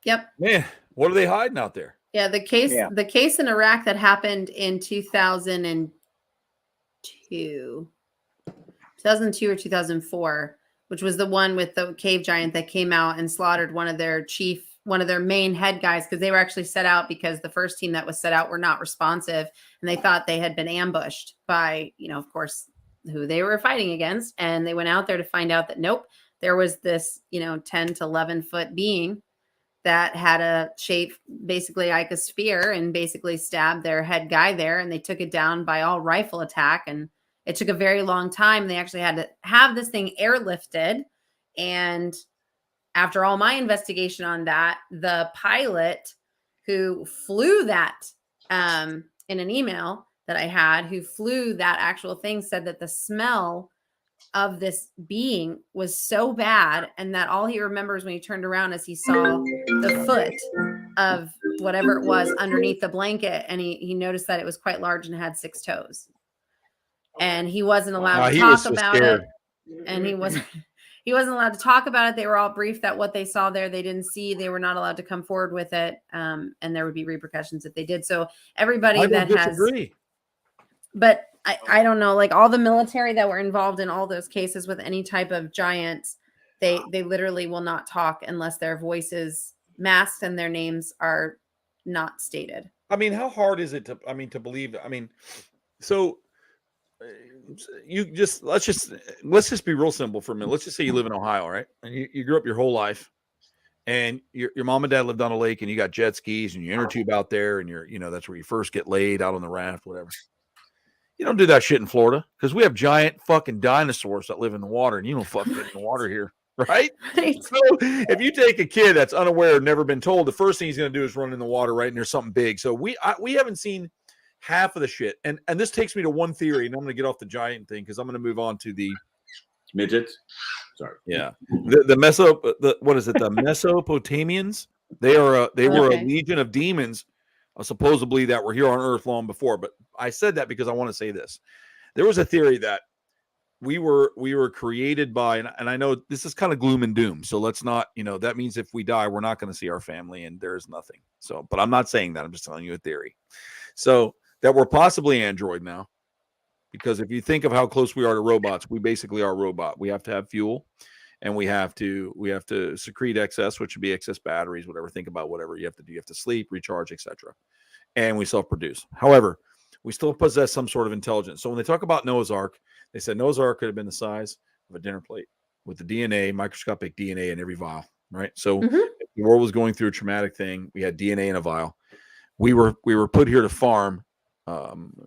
Yep. Man, what are they hiding out there? Yeah, the case in Iraq that happened in 2002 or 2004, which was the one with the cave giant that came out and slaughtered one of their chief one of their main head guys, because they were actually set out because the first team that was set out were not responsive, and they thought they had been ambushed by, of course, who they were fighting against. And they went out there to find out that nope, there was this 10 to 11 foot being that had a shape basically like a spear and basically stabbed their head guy there, and they took it down by all rifle attack. And it took a very long time. They actually had to have this thing airlifted. And after all my investigation on that, the pilot who flew that in an email that I had, who flew that actual thing, said that the smell of this being was so bad, and that all he remembers when he turned around is he saw the foot of whatever it was underneath the blanket, and he noticed that it was quite large and had 6 toes. And he wasn't allowed to talk about it. And he wasn't allowed to talk about it. They were all briefed that what they saw there, they didn't see. They were not allowed to come forward with it. And there would be repercussions if they did. So everybody that disagree. But I don't know, like all the military that were involved in all those cases with any type of giants, they literally will not talk unless their voice is masked and their names are not stated. I mean, how hard is it to believe? So let's just be real simple for a minute. Let's just say you live in Ohio, right? And you grew up your whole life, and your mom and dad lived on a lake, and you got jet skis, and you inner tube out there, and that's where you first get laid out on the raft, whatever. You don't do that shit in Florida because we have giant fucking dinosaurs that live in the water, and you don't fucking get in the water here, right? So if you take a kid that's unaware, never been told, the first thing he's going to do is run in the water, right? And there's something big. So we haven't seen half of the shit. And this takes me to one theory, and I'm going to get off the giant thing because I'm going to move on to the midgets. Sorry. Yeah. The Mesopotamians, they were a legion of demons supposedly that were here on Earth long before. But I said that because I want to say this. There was a theory that we were created by, and I know this is kind of gloom and doom. So let's not, that means if we die, we're not going to see our family and there's nothing. So, but I'm not saying that. I'm just telling you a theory. So that we're possibly android now, because if you think of how close we are to robots, we basically are a robot. We have to have fuel, and we have to secrete excess, which would be excess batteries, whatever. Think about whatever you have to do. You have to sleep, recharge, etc. And we self-produce. However, we still possess some sort of intelligence. So when they talk about Noah's Ark, they said Noah's Ark could have been the size of a dinner plate with the DNA, microscopic DNA in every vial, right? So if the world was going through a traumatic thing, we had DNA in a vial. We were put here to farm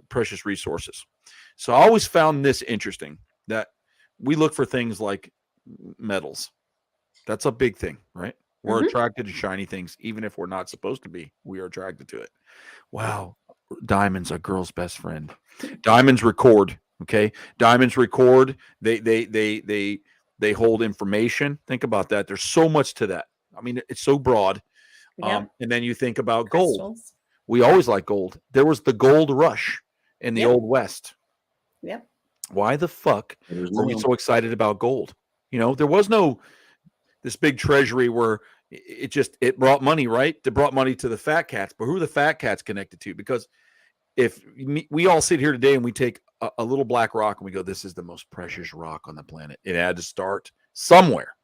precious resources. So I always found this interesting, that we look for things like metals. That's a big thing, right? We're attracted to shiny things, even if we're not supposed to be. We are attracted to it. Wow. Diamonds are girl's best friend. Diamonds record. Okay. Diamonds record. They hold information. Think about that. There's so much to that. I mean, it's so broad. Yeah. And then you think about gold. We always like gold. There was the gold rush in the Old West. Yep. Why the fuck were we so excited about gold? There was no this big treasury where it brought money, right? It brought money to the fat cats. But who are the fat cats connected to? Because if we all sit here today and we take a little black rock and we go, this is the most precious rock on the planet. It had to start somewhere.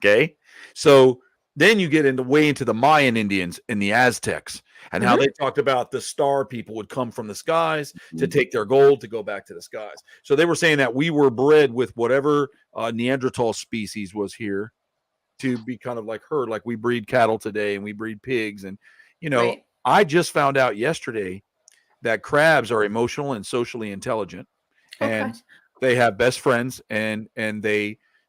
Okay. So then you get way into the Mayan Indians and the Aztecs and how they talked about the star people would come from the skies to take their gold to go back to the skies. So they were saying that we were bred with whatever Neanderthal species was here to be kind of like herd, like we breed cattle today and we breed pigs. And, right. I just found out yesterday that crabs are emotional and socially intelligent, and they have best friends, and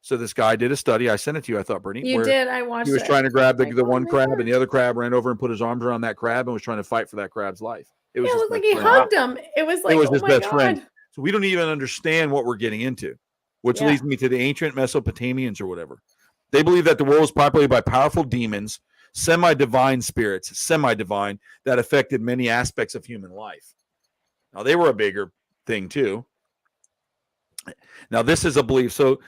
so this guy did a study. I sent it to you, I thought, Brittany. You did. I watched it. He was trying to grab the one crab, and the other crab ran over and put his arms around that crab and was trying to fight for that crab's life. It was like he hugged him. It was like, his best friend. So we don't even understand what we're getting into, which leads me to the ancient Mesopotamians or whatever. They believe that the world was populated by powerful demons, semi-divine spirits, semi-divine, that affected many aspects of human life. Now, they were a bigger thing, too. Now, this is a belief. So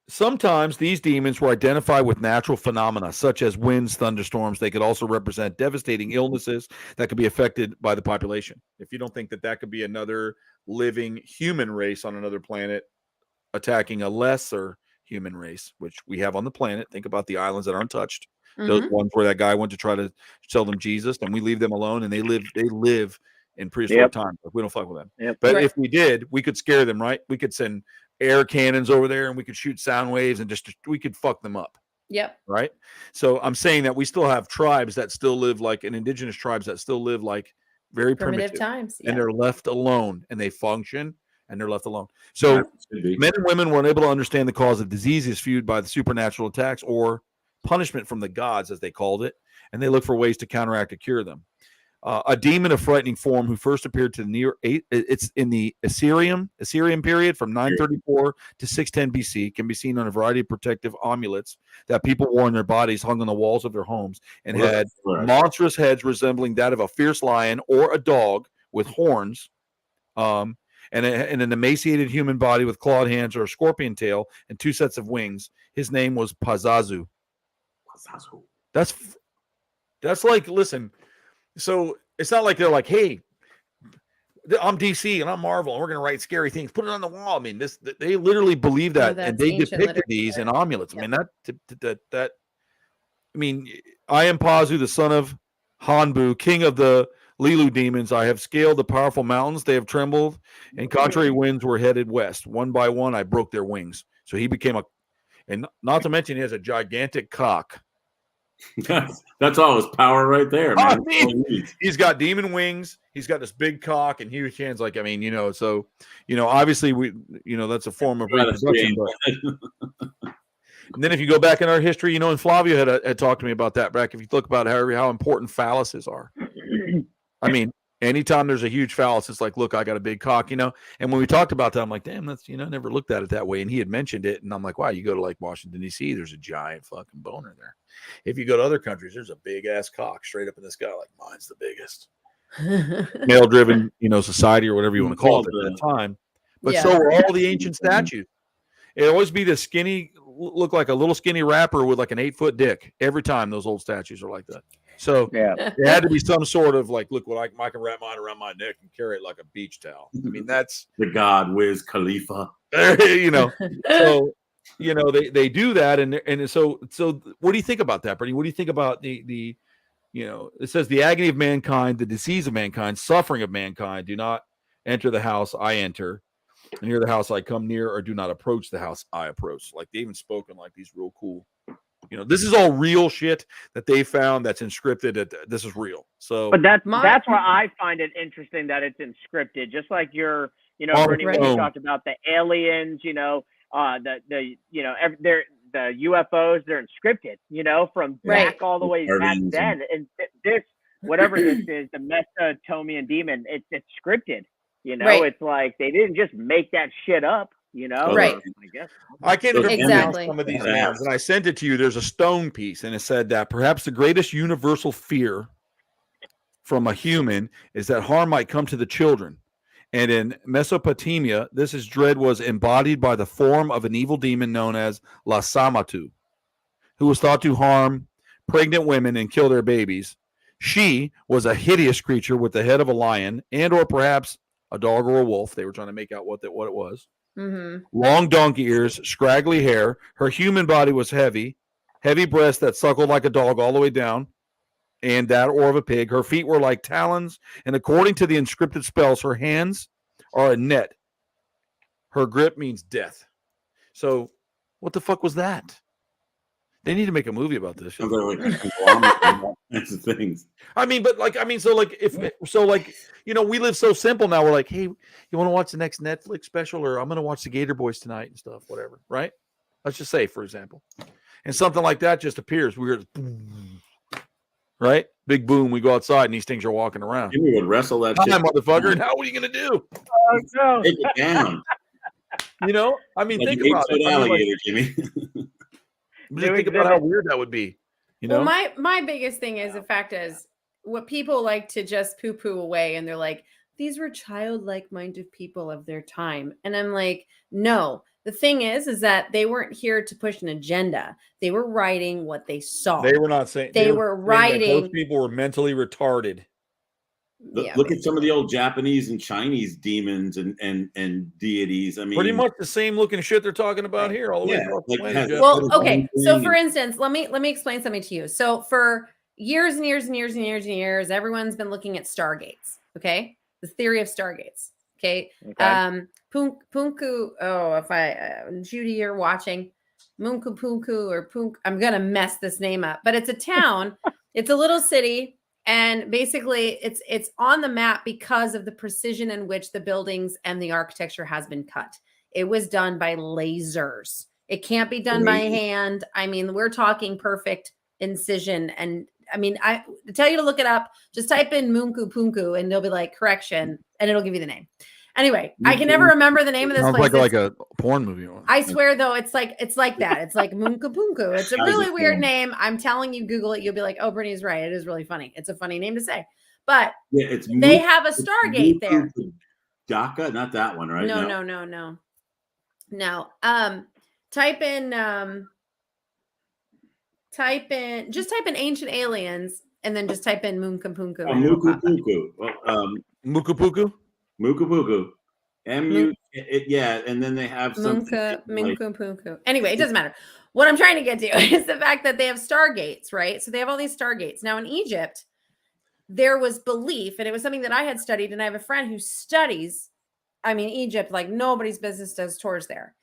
sometimes these demons were identified with natural phenomena, such as winds, thunderstorms. They could also represent devastating illnesses that could be affected by the population. If you don't think that could be another living human race on another planet attacking a lesser human race, which we have on the planet. Think about the islands that are untouched. Those Mhm. ones where that guy went to try to sell them Jesus, and we leave them alone, and they live in prehistoric times. Like, we don't fuck with them. Yep. But Right. if we did, we could scare them, right? We could send air cannons over there, and we could shoot sound waves, and we could fuck them up. Yep. Right. So I'm saying that we still have tribes that still live like indigenous tribes that still live like very primitive times. and Yeah. they're left alone and they function and they're left alone. So men and women were unable to understand the cause of diseases fueled by the supernatural attacks or punishment from the gods, as they called it, and they looked for ways to counteract or cure them. A demon of frightening form who first appeared to it's in the Assyrian period from 934 to 610 BC, can be seen on a variety of protective amulets that people wore on their bodies, hung on the walls of their homes, and had monstrous heads resembling that of a fierce lion or a dog with horns, and an emaciated human body with clawed hands or a scorpion tail and 2 sets of wings. His name was Pazazu. That's like, listen. So it's not like they're like, hey, I'm DC and I'm Marvel and we're going to write scary things. Put it on the wall. I mean, they literally believe that, and they depicted these in amulets. Yep. I mean, that. I mean, I am Pazu, the son of Hanbu, king of the Lilu demons. I have scaled the powerful mountains. They have trembled, and contrary winds were headed west. One by one, I broke their wings. So he became and not to mention, he has a gigantic cock. That's all his power right there, man. I mean, he's got demon wings. He's got this big cock and huge hands. Like, I mean, so, obviously that's a form of reproduction. And then if you go back in our history, and Flavio had talked to me about that, Brack. If you look about how important phalluses are, I mean, anytime there's a huge phallus, it's like, look, I got a big cock, And when we talked about that, I'm like, damn, that's, I never looked at it that way. And he had mentioned it. And I'm like, wow, you go to like Washington, D.C., there's a giant fucking boner there. If you go to other countries, there's a big ass cock straight up in the sky. Like, mine's the biggest. Male driven, society or whatever you want to call it at that time. But so were all the ancient statues. It'd always be the skinny, look like a little skinny rapper with like an 8-foot dick. Every time those old statues are like that. So it had to be some sort of like, look what I can wrap mine around my neck and carry it like a beach towel. I mean, that's the God Wiz Khalifa. So they do that, and so what do you think about that, Bernie? What do you think about the it says the agony of mankind, the disease of mankind, suffering of mankind, do not enter the house I enter, and near the house I come near, or do not approach the house I approach. Like, they even spoken like these real cool. This is all real shit that they found that's inscripted. This is real. So, but that's why I find it interesting that it's inscripted. Just like Bernie, when you talked about the aliens, the UFOs, they're inscripted, from back all the way back then. And this, whatever this is, the Mesopotamian demon, it's scripted. It's like they didn't just make that shit up. Right. I guess I can't even pronounce some of these names, and I sent it to you. There's a stone piece, and it said that perhaps the greatest universal fear from a human is that harm might come to the children. And in Mesopotamia, this dread was embodied by the form of an evil demon known as La Samatu, who was thought to harm pregnant women and kill their babies. She was a hideous creature with the head of a lion and or perhaps a dog or a wolf. They were trying to make out what it was. Mm-hmm. Long donkey ears, scraggly hair. Her human body was heavy breasts that suckled like a dog all the way down, and that or of a pig. Her feet were like talons, and according to the inscripted spells, her hands are a net. Her grip means death. So, what the fuck was that? They need to make a movie about this. That's the things. I mean, but we live so simple now. We're like, hey, you want to watch the next Netflix special, or I'm going to watch the Gator Boys tonight and stuff, whatever, right? Let's just say, for example, and something like that just appears. We hear, boom, right? Big boom. We go outside and these things are walking around. Jimmy would wrestle that shit, motherfucker. Now what are you going to do? Oh no! Take it down. I mean, Like, think about it. Alligator, Jimmy. Just think about how weird that would be. Well, my biggest thing is the fact is what people like to just poo-poo away, and they're like, these were childlike minded people of their time. And I'm like, no. The thing is that they weren't here to push an agenda. They were writing what they saw. They were not saying they were writing. Those people were mentally retarded. Look at some of the old Japanese and Chinese demons and deities. I mean, pretty much the same looking shit they're talking about here all the way across the planet. Well, okay. So for instance, let me explain something to you. So for years and years and years and years and years, everyone's been looking at stargates. Okay, the theory of stargates. Okay. Punku. Oh, if Judy, you're watching. Munku Punku or Punk. I'm gonna mess this name up, but it's a town. It's a little city. And basically, it's on the map because of the precision in which the buildings and the architecture has been cut. It was done by lasers. It can't be done by hand. I mean, we're talking perfect incision. And I mean, I tell you to look it up. Just type in Munku Punku and they'll be like, correction, and it'll give you the name. Anyway, I can never remember the name of this place. Like a porn movie. I swear, though, it's like that. It's like Munku Punku. It's a really weird name. I'm telling you, Google it. You'll be like, oh, Brittany's right. It is really funny. It's a funny name to say. But they have a Stargate there. Dhaka, not that one, right? No. Type in ancient aliens and then just type in Munku Punku. Munku Punku. Muku Puku? Muku Puku. And then they have some Munku Punku. Anyway, it doesn't matter. What I'm trying to get to is the fact that they have stargates, right? So they have all these stargates. Now in Egypt, there was belief, and it was something that I had studied, and I have a friend who studies, Egypt like nobody's business does tours there.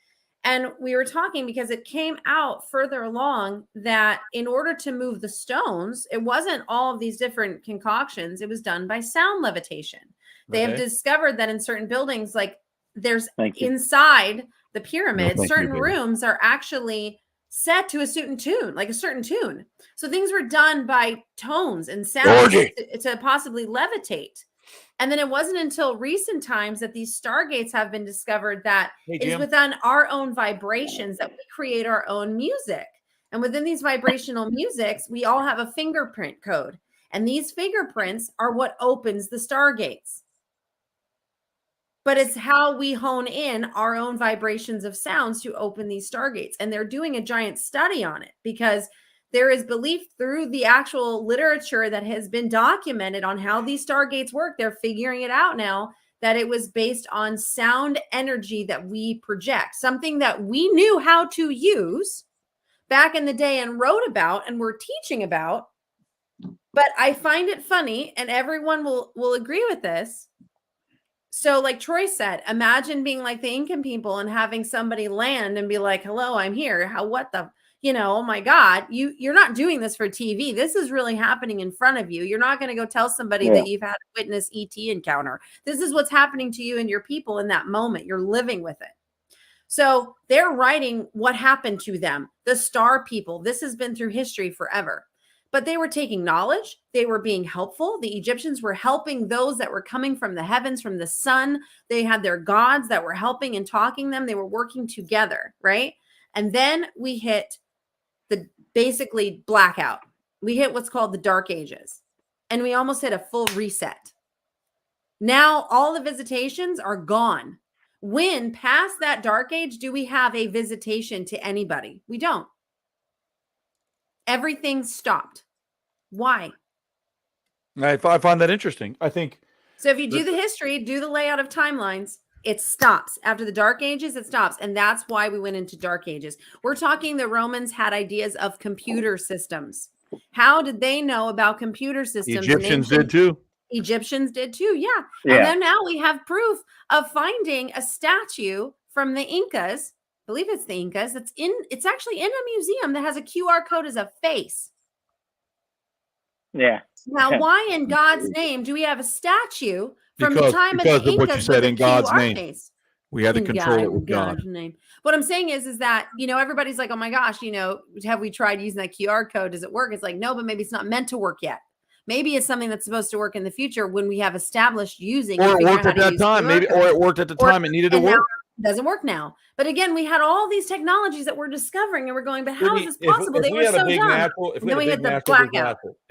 And we were talking because it came out further along that in order to move the stones, it wasn't all of these different concoctions. It was done by sound levitation. They have discovered that in certain buildings, like there's inside the pyramid, certain rooms are actually set to a certain tune, like a certain tune. So things were done by tones and sounds to possibly levitate. And then it wasn't until recent times that these stargates have been discovered that it is within our own vibrations that we create our own music. And within these vibrational musics, we all have a fingerprint code. And these fingerprints are what opens the stargates. But it's how we hone in our own vibrations of sounds to open these stargates. And they're doing a giant study on it because there is belief through the actual literature that has been documented on how these stargates work. They're figuring it out now that it was based on sound energy that we project, something that we knew how to use back in the day and wrote about and were teaching about. But I find it funny, and everyone will agree with this. So like Troy said, imagine being like the Incan people and having somebody land and be like, hello, I'm here. Oh my God, you're not doing this for TV. This is really happening in front of you. You're not going to go tell somebody that you've had a witness ET encounter. This is what's happening to you and your people in that moment. You're living with it. So they're writing what happened to them, the star people. This has been through history forever. But they were taking knowledge. They were being helpful. The Egyptians were helping those that were coming from the heavens, from the sun. They had their gods that were helping and talking them. They were working together, right? And then we hit the basically blackout. We hit what's called the Dark Ages. And we almost hit a full reset. Now all the visitations are gone. When past that Dark Age, do we have a visitation to anybody? We don't. Everything stopped. Why? I find that interesting. I think. So if you do the history, do the layout of timelines, it stops. After the Dark Ages, it stops. And that's why we went into Dark Ages. We're talking the Romans had ideas of computer systems. How did they know about computer systems? Egyptians did too. Egyptians did too, yeah. And then now we have proof of finding a statue from the Incas. I believe it's the Incas. It's actually in a museum that has a QR code as a face. Yeah. Now, why in God's name do we have a statue from the time of the Incas? What you said in God's name. Face? We had to control it with God's name. What I'm saying is that, everybody's like, oh my gosh, have we tried using that QR code? Does it work? It's like, no, but maybe it's not meant to work yet. Maybe it's something that's supposed to work in the future when we have established using. Or it worked at that time. Or it worked at the time. It needed to work. Doesn't work now. But again, we had all these technologies that we're discovering and we're going, but how is this possible? They were so dumb. If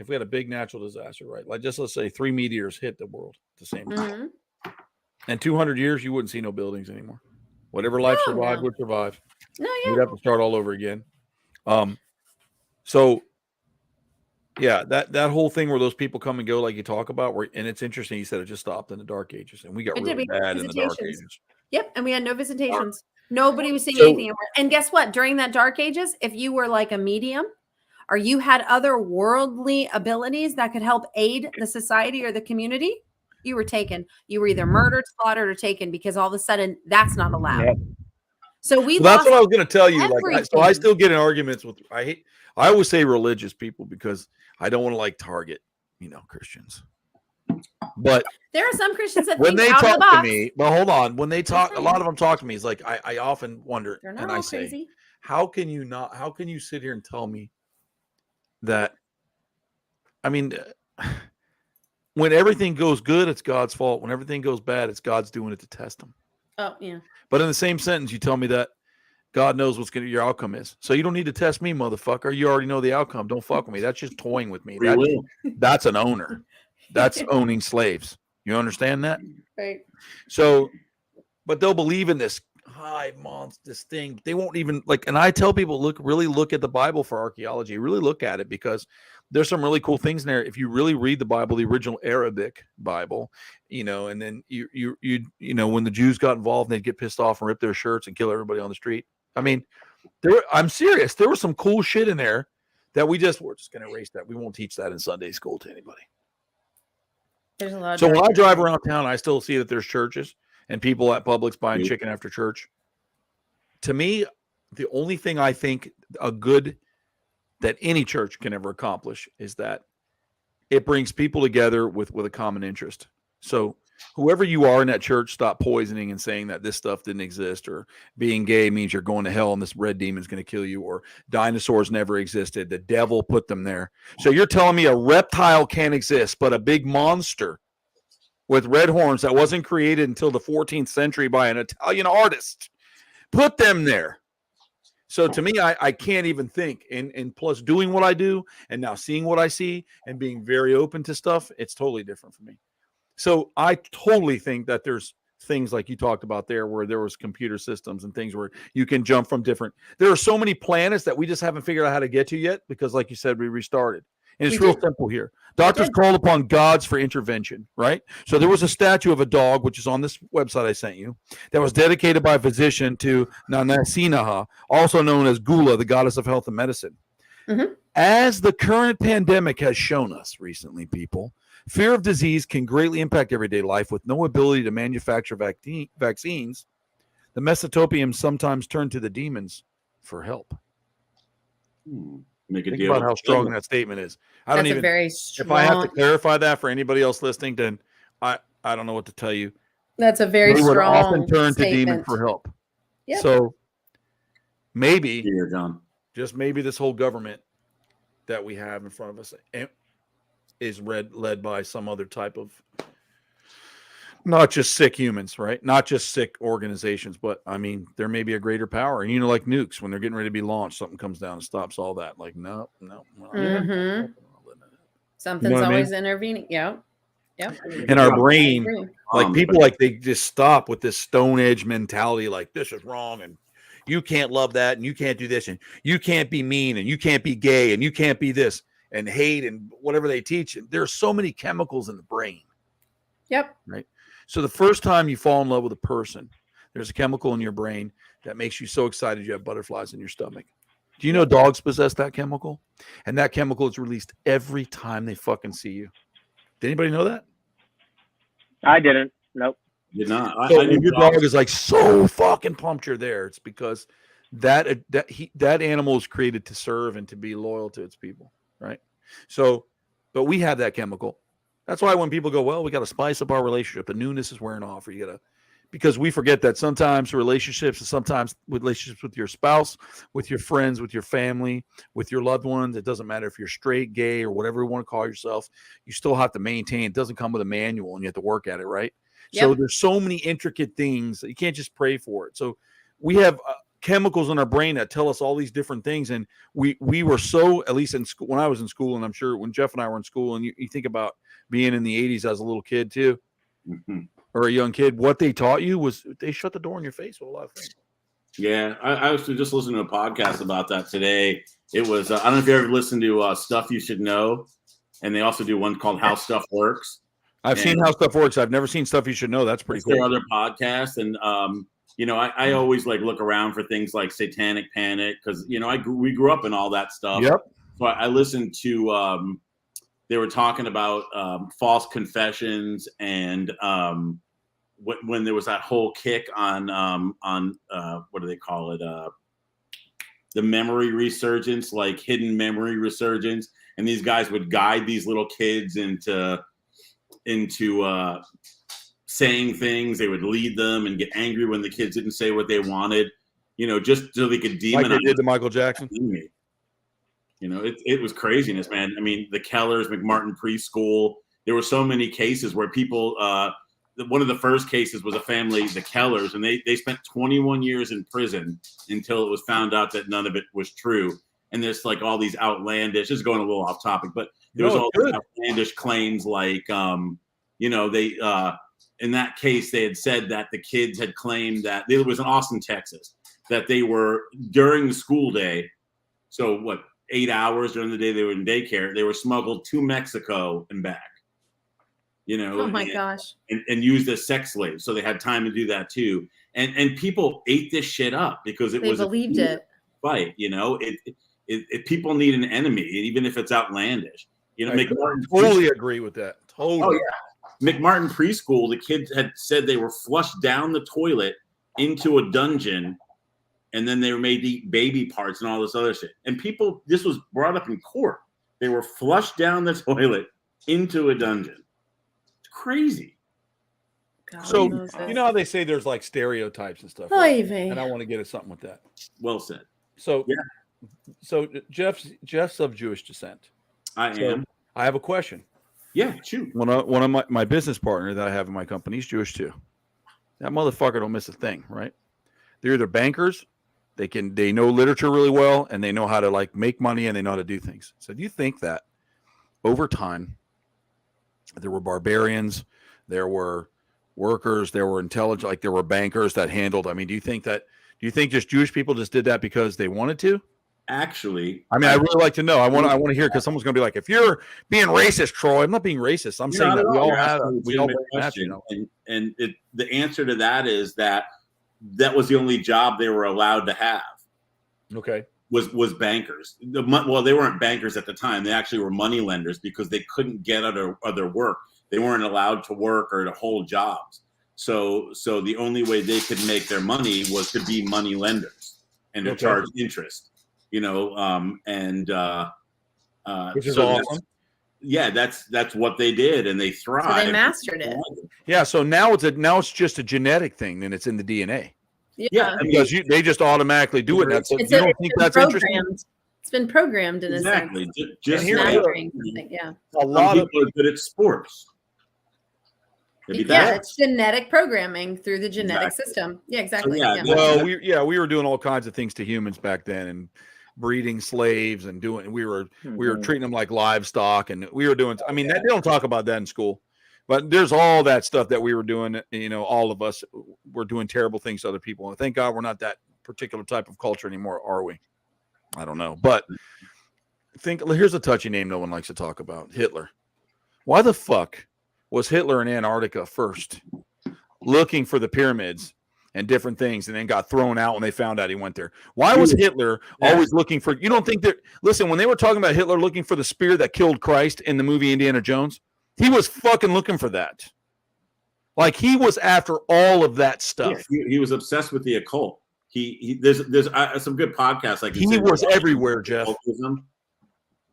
we had a big natural disaster, right? Like let's say 3 meteors hit the world at the same time. In 200 years, you wouldn't see no buildings anymore. Whatever life survived would survive. You'd have to start all over again. So Yeah, that whole thing where those people come and go, like you talk about, and it's interesting. You said it just stopped in the Dark Ages, and we got really bad in the Dark Ages. Yep, and we had no visitations. Nobody was seeing anything. And guess what? During that Dark Ages, if you were like a medium, or you had other worldly abilities that could help aid the society or the community, you were taken. You were either murdered, slaughtered, or taken, because all of a sudden that's not allowed. Yep. So that's what I was going to tell you. Like, so I still get in arguments with. I always say religious people because I don't want to like target, Christians. But there are some Christians that when think they out talk of the box. to me, but hold on, when they talk, a lot of them talk to me. It's like I often wonder, and I say, crazy. How can you sit here and tell me that? I mean, when everything goes good, it's God's fault. When everything goes bad, it's God's doing it to test them. Oh, yeah. But in the same sentence, you tell me that God knows what's your outcome is. So you don't need to test me, motherfucker. You already know the outcome. Don't fuck with me. That's just toying with me. That's an owner. That's owning slaves. You understand that? Right. So, but they'll believe in this hive monster, this thing. They won't even and I tell people, really look at the Bible for archaeology. Really look at it, because there's some really cool things in there. If you really read the Bible, the original Arabic Bible, and then you when the Jews got involved, they'd get pissed off and rip their shirts and kill everybody on the street. I mean, I'm serious. There was some cool shit in there that we're just going to erase that. We won't teach that in Sunday school to anybody. There's a lot. So when I drive around town, I still see that there's churches and people at Publix buying chicken after church. To me, the only thing I think that any church can ever accomplish is that it brings people together with a common interest. So whoever you are in that church, stop poisoning and saying that this stuff didn't exist, or being gay means you're going to hell and this red demon is going to kill you, or dinosaurs never existed. The devil put them there. So you're telling me a reptile can't exist, but a big monster with red horns that wasn't created until the 14th century by an Italian artist put them there. So to me, I can't even think. And plus doing what I do and now seeing what I see and being very open to stuff, it's totally different for me. So I totally think that there's things like you talked about there, where there was computer systems and things where you can jump from different. There are so many planets that we just haven't figured out how to get to yet, because like you said, we restarted. And it's real simple here. Doctors called upon gods for intervention, right? So there was a statue of a dog, which is on this website I sent you, that was dedicated by a physician to Nanasinaha, also known as Gula, the goddess of health and medicine. Mm-hmm. As the current pandemic has shown us recently, people, fear of disease can greatly impact everyday life. With no ability to manufacture vaccines, the Mesopotamians sometimes turn to the demons for help. Make a Think deal about how strong that statement is. Very strong. If I have to clarify that for anybody else listening, then I don't know what to tell you. That's a very strong would often turn statement. to demons for help. Yep. So maybe, John, just maybe this whole government that we have in front of us is led by some other type of, not just sick humans, right? Not just sick organizations, but I mean, there may be a greater power. And like nukes, when they're getting ready to be launched, something comes down and stops all that. Like, no. Mm-hmm. Something's always intervening. Yeah. In our brain, like people, like they just stop with this Stone Age mentality, like this is wrong, and you can't love that, and you can't do this, and you can't be mean, and you can't be gay, and you can't be this, and hate, and whatever they teach. There's so many chemicals in the brain. Yep. Right. So the first time you fall in love with a person, there's a chemical in your brain that makes you so excited you have butterflies in your stomach. Do you know dogs possess that chemical? And that chemical is released every time they fucking see you. Did anybody know that? I didn't. Nope. Did not. So if your dog is like so fucking pumped you're there, it's because that animal is created to serve and to be loyal to its people, right? So, but we have that chemical. That's why when people go, well, we got to spice up our relationship. The newness is wearing off. Or you got to, because we forget that sometimes relationships, and sometimes relationships with your spouse, with your friends, with your family, with your loved ones. It doesn't matter if you're straight, gay, or whatever you want to call yourself. You still have to maintain. It doesn't come with a manual, and you have to work at it, right? Yep. So there's so many intricate things that you can't just pray for it. So we have chemicals in our brain that tell us all these different things. And we were so, at least in school, when I was in school, and I'm sure when Jeff and I were in school, and you think about being in the 80s as a little kid too, or a young kid, what they taught you was they shut the door in your face with a lot of things. Yeah, I was just listening to a podcast about that today. It was I don't know if you ever listened to Stuff You Should Know, and they also do one called How Stuff Works. I've seen How Stuff Works. I've never seen Stuff You Should Know. That's pretty cool. Their other podcast, and I always like look around for things like Satanic Panic because we grew up in all that stuff. Yep. So I listened to they were talking about false confessions and when there was that whole kick on what do they call it? The memory resurgence, like hidden memory resurgence, and these guys would guide these little kids into saying things. They would lead them and get angry when the kids didn't say what they wanted, just so they could demonize. Like they did to Michael Jackson. It was craziness, man. I mean, the Kellers, McMartin Preschool. There were so many cases where people. One of the first cases was a family, the Kellers, and they spent 21 years in prison until it was found out that none of it was true. And there's like all these outlandish. This is going a little off topic, but there was all these outlandish claims, like they in that case they had said that the kids had claimed that it was in Austin, Texas, that they were during the school day. So 8 hours during the day they were in daycare. They were smuggled to Mexico and back. Oh my gosh. And used as sex slaves. So they had time to do that too. And people ate this shit up because they believed it. Fight, people need an enemy, even if it's outlandish. I totally agree with that. Totally. Oh yeah. McMartin Preschool, the kids had said they were flushed down the toilet into a dungeon, and then they were made to eat baby parts and all this other shit. And this was brought up in court. They were flushed down the toilet into a dungeon. Crazy. God, so you know how they say there's like stereotypes and stuff, right? And I want to get at something with that. Well said. So Jeff's of Jewish descent. I am. I have a question. Yeah, shoot. One of my business partner that I have in my company is Jewish too. That motherfucker don't miss a thing, right? They're either bankers, they know literature really well, and they know how to like make money, and they know how to do things. So do you think that over time there were barbarians, there were workers, there were intelligent, like there were bankers that handled? I mean, do you think just Jewish people just did that because they wanted to? Actually, I mean, I really like to know. I want to hear, because someone's going to be like, if you're being racist, Troy. I'm not being racist. I'm saying that we all match, and the answer to that is that was the only job they were allowed to have. Okay. Was bankers. Well, they weren't bankers at the time. They actually were money lenders because they couldn't get other work. They weren't allowed to work or to hold jobs. So the only way they could make their money was to be money lenders and to charge interest. Which is awesome. That's what they did, and they thrived. So they mastered it. Yeah. So now it's just a genetic thing, and it's in the DNA. Yeah, because they just automatically do it. You don't think that's interesting? It's been programmed in a sense. Just yeah. A lot of people are good at sports. It's genetic programming through the genetic system. Yeah, exactly. So, Well, we were doing all kinds of things to humans back then, and breeding slaves, and we were treating them like livestock, and we were doing. I mean, they don't talk about that in school. But there's all that stuff that we were doing, all of us were doing terrible things to other people. And thank God we're not that particular type of culture anymore, are we? I don't know. But here's a touchy name no one likes to talk about, Hitler. Why the fuck was Hitler in Antarctica first, looking for the pyramids and different things, and then got thrown out when they found out he went there? Why was Hitler always looking for, you don't think that, listen, when they were talking about Hitler looking for the spear that killed Christ in the movie Indiana Jones, he was fucking looking for that. Like, he was after all of that stuff. Yeah, he was obsessed with the occult. There's some good podcasts. Like he was everywhere, Jeff.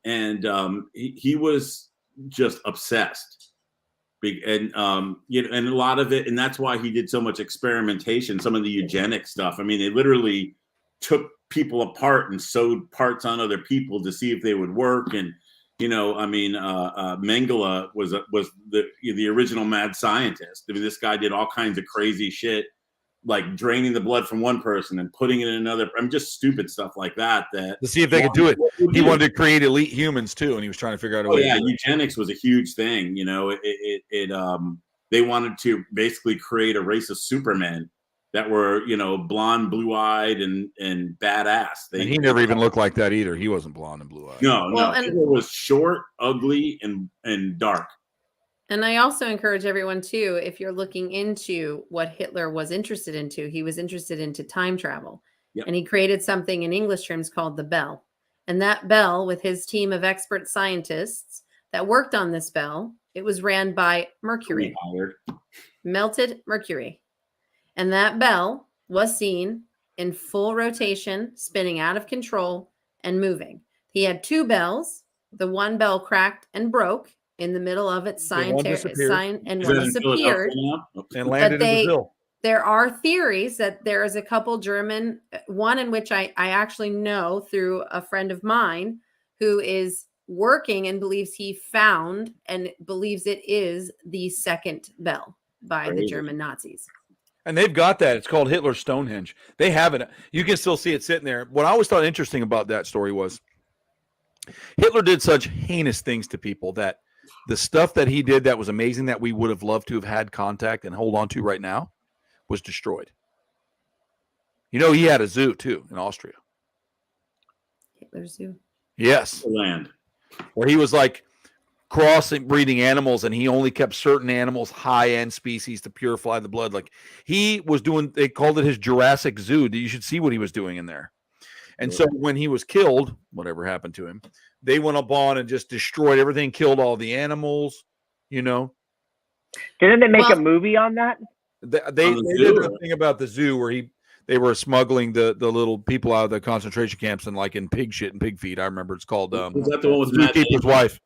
And he was just obsessed. And and a lot of it, and that's why he did so much experimentation. Some of the eugenic stuff. I mean, they literally took people apart and sewed parts on other people to see if they would work. And Mengele was the original mad scientist. I mean, this guy did all kinds of crazy shit, like draining the blood from one person and putting it in another. I mean, just stupid stuff like that. To see if they could do it. He wanted to create elite humans too, and he was trying to figure out a way. Yeah, eugenics was a huge thing. They wanted to basically create a race of Supermen that were, blonde, blue-eyed, and badass. And he never even looked like that either. He wasn't blonde and blue-eyed. No. Hitler was short, ugly, and dark. And I also encourage everyone too, if you're looking into what Hitler was interested into, he was interested into time travel. Yep. And he created something in English terms called the bell. And that bell, with his team of expert scientists that worked on this bell, it was ran by mercury, melted mercury. And that bell was seen in full rotation, spinning out of control and moving. He had 2 bells. The one bell cracked and broke in the middle of its sign and one disappeared and landed in Brazil. There are theories that there is a couple German, one in which I actually know through a friend of mine who is working and believes he found and believes it is the second bell by the German Nazis. And they've got that. It's called Hitler's Stonehenge. They have it. You can still see it sitting there. What I always thought interesting about that story was Hitler did such heinous things to people that the stuff that he did that was amazing that we would have loved to have had contact and hold on to right now was destroyed. He had a zoo too in Austria. Hitler Zoo. Yes. Land. Where he was like breeding animals, and he only kept certain animals, high-end species, to purify the blood. Like he was doing, they called it his Jurassic Zoo. You should see what he was doing in there. And so when he was killed, whatever happened to him, they went up on and just destroyed everything, killed all the animals, Didn't they make a movie on that? They did the thing about the zoo where they were smuggling the little people out of the concentration camps and like in pig shit and pig feed. I remember it's called was that the one with Zookeeper's Wife.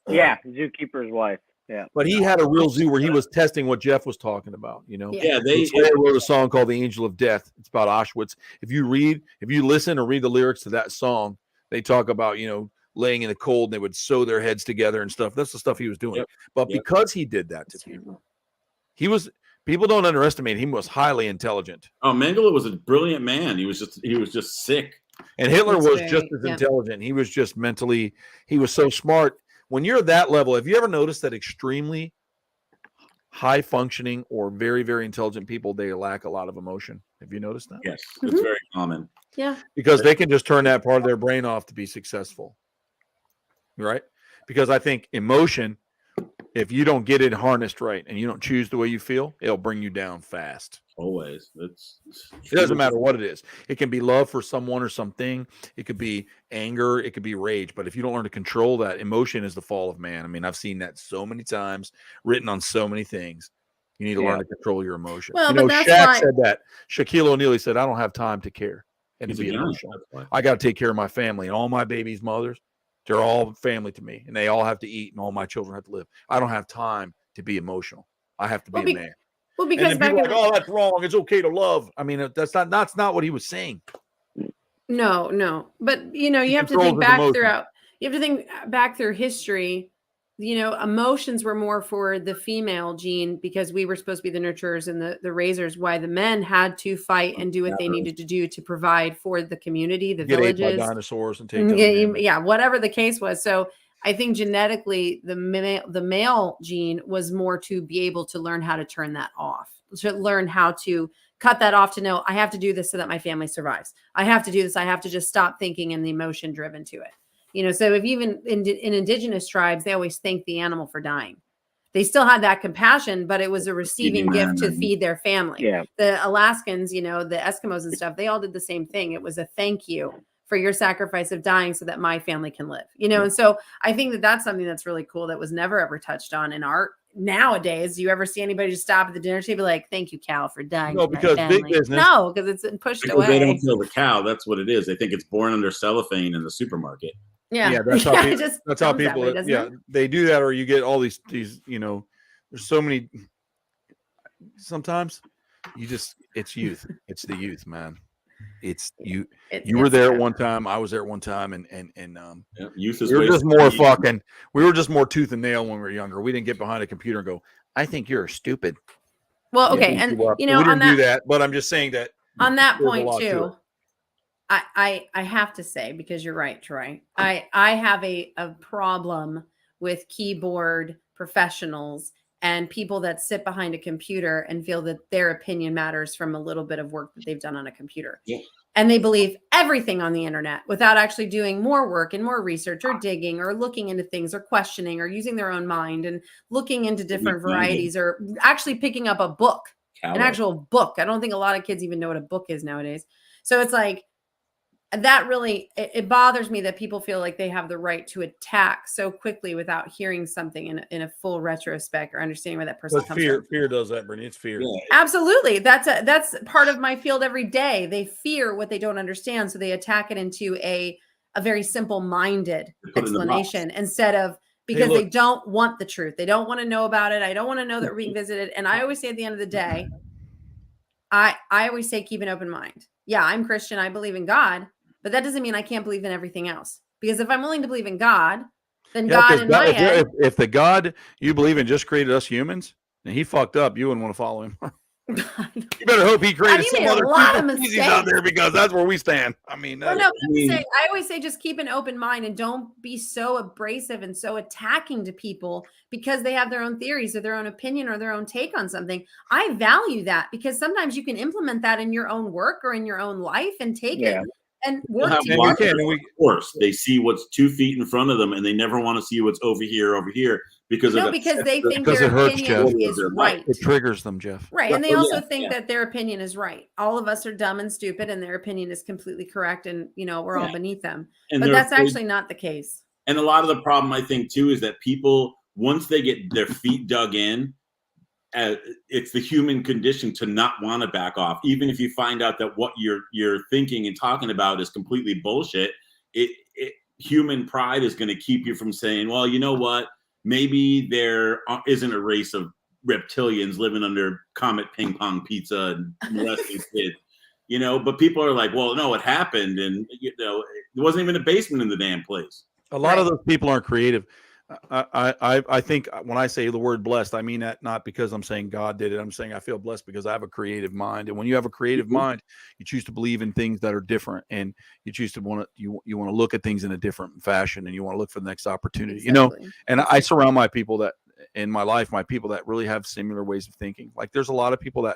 Yeah, Zookeeper's Wife. Yeah. But he had a real zoo where he was testing what Jeff was talking about, Yeah, they wrote a song called The Angel of Death. It's about Auschwitz. If you listen or read the lyrics to that song, they talk about, laying in the cold and they would sew their heads together and stuff. That's the stuff he was doing. Yep. But because he did that to people, people don't underestimate him. He was highly intelligent. Oh, Mengele was a brilliant man. He was just sick. And Hitler was just as intelligent. He was just mentally, he was so smart. When you're at that level, have you ever noticed that extremely high functioning or very, very intelligent people, they lack a lot of emotion? Have you noticed that? Yes, it's very common. Yeah. Because they can just turn that part of their brain off to be successful. Right? Because I think emotion, if you don't get it harnessed right and you don't choose the way you feel, it'll bring you down fast. Always. It doesn't matter what it is. It can be love for someone or something. It could be anger. It could be rage. But if you don't learn to control that, emotion is the fall of man. I mean, I've seen that so many times, written on so many things. You need to learn to control your emotion. Well, Shaq said that. Shaquille O'Neal, he said, I don't have time to care and to be emotional. I got to take care of my family and all my babies' mothers. They're all family to me, and they all have to eat, and all my children have to live. I don't have time to be emotional. I have to be a man. Well, because and then people are like, that's wrong. It's okay to love. I mean, that's not what he was saying. No. But you have to think back throughout. You have to think back through history. Emotions were more for the female gene because we were supposed to be the nurturers and the raisers. Why the men had to fight and do what they needed to do to provide for the community, the villages, ate by dinosaurs and take whatever the case was. So I think genetically, the male gene was more to be able to learn how to turn that off, to learn how to cut that off, to know I have to do this so that my family survives. I have to do this. I have to just stop thinking and the emotion driven to it. So if even in indigenous tribes, they always thank the animal for dying. They still had that compassion, but it was a receiving gift to feed their family. Yeah. The Alaskans, the Eskimos and stuff, they all did the same thing. It was a thank you for your sacrifice of dying so that my family can live, And so I think that that's something that's really cool that was never ever touched on in art. Nowadays, do you ever see anybody just stop at the dinner table like, thank you, cow, for dying? No, because big business. No, because it's pushed away. They don't kill the cow. That's what it is. They think it's born under cellophane in the supermarket. Yeah, that's how people. That's how people. They do that, or you get all these. There's so many. Sometimes it's youth. It's the youth, man. It's you. You were there at one time. I was there at one time, and youth is. We were just more fucking. We were just more tooth and nail when we were younger. We didn't get behind a computer and go, "I think you're stupid." Well, okay, and we didn't do that. But I'm just saying that on that point too. I have to say, because you're right, Troy, I have a problem with keyboard professionals and people that sit behind a computer and feel that their opinion matters from a little bit of work that they've done on a computer. Yeah. And they believe everything on the internet without actually doing more work and more research or digging or looking into things or questioning or using their own mind and looking into different varieties or actually picking up a book, an actual book. I don't think a lot of kids even know what a book is nowadays. So it's like, that really, it bothers me that people feel like they have the right to attack so quickly without hearing something in a full retrospect or understanding where that person comes from. Fear does that, Brittany. It's fear. Yeah. Absolutely. That's part of my field every day. They fear what they don't understand, so they attack it into a very simple-minded explanation instead of, because they don't want the truth. They don't want to know about it. I don't want to know that we're being visited. And I always say at the end of the day, I always say keep an open mind. Yeah, I'm Christian. I believe in God. But that doesn't mean I can't believe in everything else. Because if I'm willing to believe in God, then God in my head. If the God you believe in just created us humans, and he fucked up, you wouldn't want to follow him. You better hope he created some other species out there, because that's where we stand. I mean, I always say just keep an open mind and don't be so abrasive and so attacking to people because they have their own theories or their own opinion or their own take on something. I value that, because sometimes you can implement that in your own work or in your own life and take it. And work of course, they see what's 2 feet in front of them, and they never want to see what's over here, because they think their opinion is right. It triggers them, Jeff. Right, and they also think that their opinion is right. All of us are dumb and stupid, and their opinion is completely correct, and we're all beneath them. But that's actually not the case. And a lot of the problem, I think, too, is that people, once they get their feet dug in, it's the human condition to not want to back off, even if you find out that what you're thinking and talking about is completely bullshit. Human pride is going to keep you from saying, well, you know what, maybe there isn't a race of reptilians living under Comet ping pong pizza and molesting kids, but people are like, well, no, it happened, and there wasn't even a basement in the damn place. A lot of those people aren't creative. I think when I say the word blessed, I mean that not because I'm saying God did it. I'm saying I feel blessed because I have a creative mind. And when you have a creative mind, you choose to believe in things that are different, and you choose to want to look at things in a different fashion, and you want to look for the next opportunity. Exactly. And I surround my people that in my life, my people that really have similar ways of thinking. Like there's a lot of people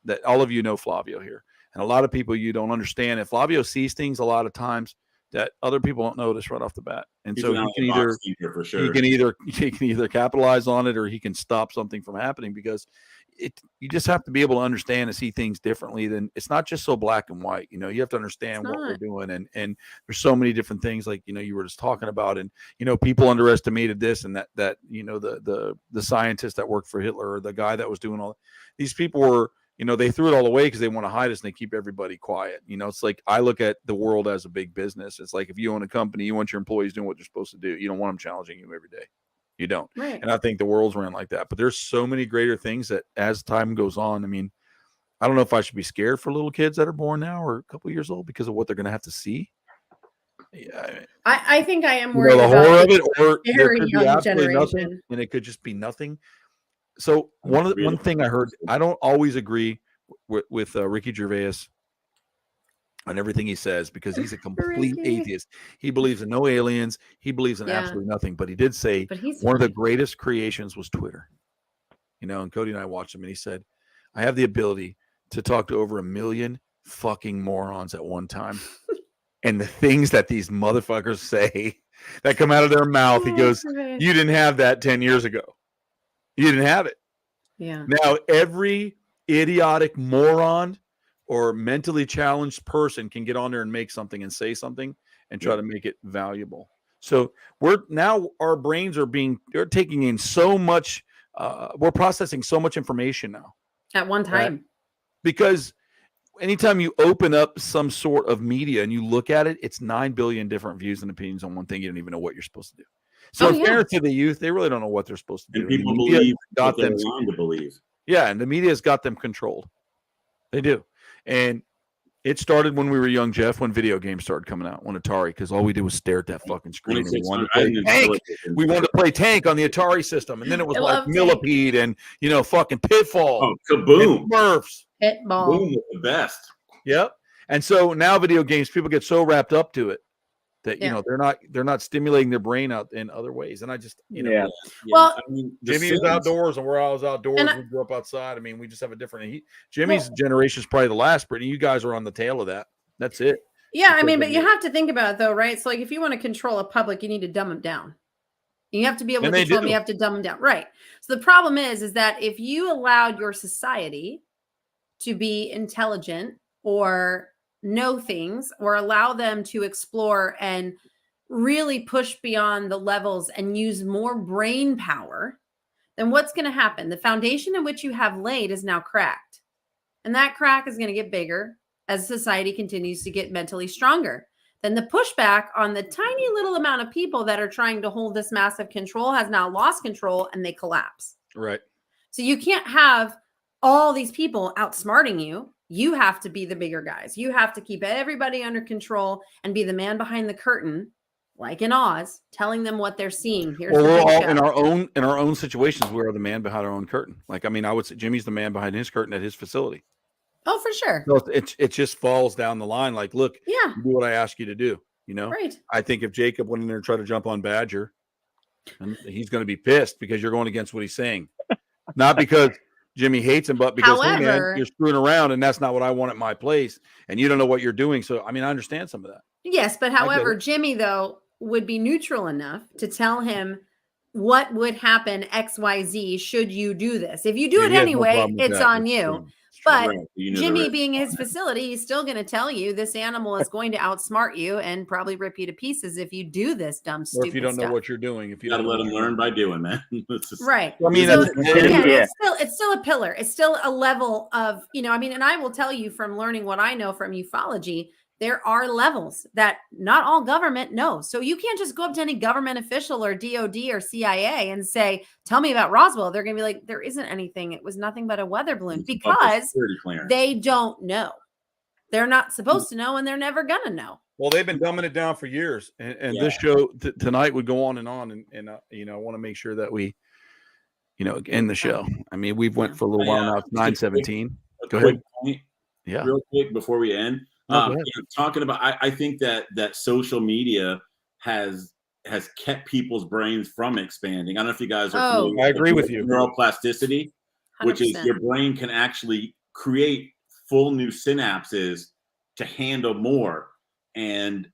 that all of you know Flavio here, and a lot of people you don't understand. And Flavio sees things a lot of times that other people don't notice right off the bat. And so he can either capitalize on it, or he can stop something from happening, because you just have to be able to understand and see things differently. Than it's not just so black and white. You have to understand what we're doing. And there's so many different things, like, you were just talking about, and, people underestimated this and that, the scientist that worked for Hitler, or the guy that was doing all these people were, they threw it all away because they want to hide us, and they keep everybody quiet. It's like, I look at the world as a big business. It's like, if you own a company, you want your employees doing what they're supposed to do. You don't want them challenging you every day. You don't. Right. And I think the world's ran like that. But there's so many greater things that as time goes on, I mean, I don't know if I should be scared for little kids that are born now or a couple years old because of what they're going to have to see. Yeah, I think I am worried the about horror of it, or very there could be young absolutely generation. nothing, and it could just be nothing. So one thing I heard, I don't always agree with Ricky Gervais on everything he says, because he's a complete atheist. He believes in no aliens. He believes in absolutely nothing. But he did say one of the greatest creations was Twitter. And Cody and I watched him, and he said, I have the ability to talk to over 1 million fucking morons at one time. And the things that these motherfuckers say that come out of their mouth, he goes, you didn't have that 10 years ago. You didn't have it. Yeah. Now, every idiotic moron or mentally challenged person can get on there and make something and say something and try to make it valuable. So our brains they're taking in so much, we're processing so much information now. At one time. Because anytime you open up some sort of media and you look at it, it's 9 billion different views and opinions on one thing. You don't even know what you're supposed to do. So in fairness to the youth, they really don't know what they're supposed to do. And people believe what they're allowed to believe. Yeah, and the media's got them controlled. They do. And it started when we were young, Jeff, when video games started coming out, when Atari, because all we did was stare at that fucking screen. And we wanted to play Tank. We wanted to play Tank on the Atari system. And then it was like Millipede and, fucking Pitfall. Oh, Kaboom. And Smurfs. Pitball. Boom was the best. Yep. And so now video games, people get so wrapped up to it that they're not stimulating their brain out in other ways. And I just Well, I mean, Jimmy was outdoors and where I was outdoors. We grew up outside. I mean, we just have a different. Jimmy's generation is probably the last, Brittany. You guys are on the tail of that. That's it. Yeah, I mean, but you have to think about it though, right? So like if you want to control a public, you need to dumb them down. You have to be able to control them. You have to dumb them down. Right. So the problem is that if you allowed your society to be intelligent or know things or allow them to explore and really push beyond the levels and use more brain power, then what's going to happen? The foundation in which you have laid is now cracked. And that crack is going to get bigger as society continues to get mentally stronger. Then the pushback on the tiny little amount of people that are trying to hold this massive control has now lost control and they collapse. Right. So you can't have all these people outsmarting you. You have to be the bigger guys. You have to keep everybody under control and be the man behind the curtain, like in Oz, telling them what they're seeing. Here's we're all in our own situations. We are the man behind our own curtain. Like, I mean, I would say Jimmy's the man behind his curtain at his facility. Oh, for sure. So it just falls down the line. Like, look, you do what I ask you to do. Right. I think if Jacob went in there and tried to jump on Badger, and he's going to be pissed because you're going against what he's saying, not because Jimmy hates him, but because hey, man, you're screwing around, and that's not what I want at my place, and you don't know what you're doing. So, I mean, I understand some of that. Yes, but however, Jimmy though would be neutral enough to tell him what would happen XYZ should you do this. If you do it anyway, it's on you. But Jimmy being his facility, he's still going to tell you this animal is going to outsmart you and probably rip you to pieces if you do this dumb, stupid stuff. Or if you don't know what you're doing. If you got to let him learn by doing, man. Right. I mean, so, it's still a pillar. It's still a level of, I mean, and I will tell you from learning what I know from ufology, there are levels that not all government knows. So you can't just go up to any government official or DOD or CIA and say, tell me about Roswell. They're going to be like, there isn't anything. It was nothing but a weather balloon because they don't know. They're not supposed to know and they're never going to know. Well, they've been dumbing it down for years. And this show tonight would go on. And I want to make sure that we, end the show. I mean, we've went for a little while now. It's 9:17. Go ahead. Yeah. Real quick before we end. Talking about, I think that social media has kept people's brains from expanding. I don't know if you guys are familiar. I agree with you. Neuroplasticity, 100%. Which is your brain can actually create full new synapses to handle more, and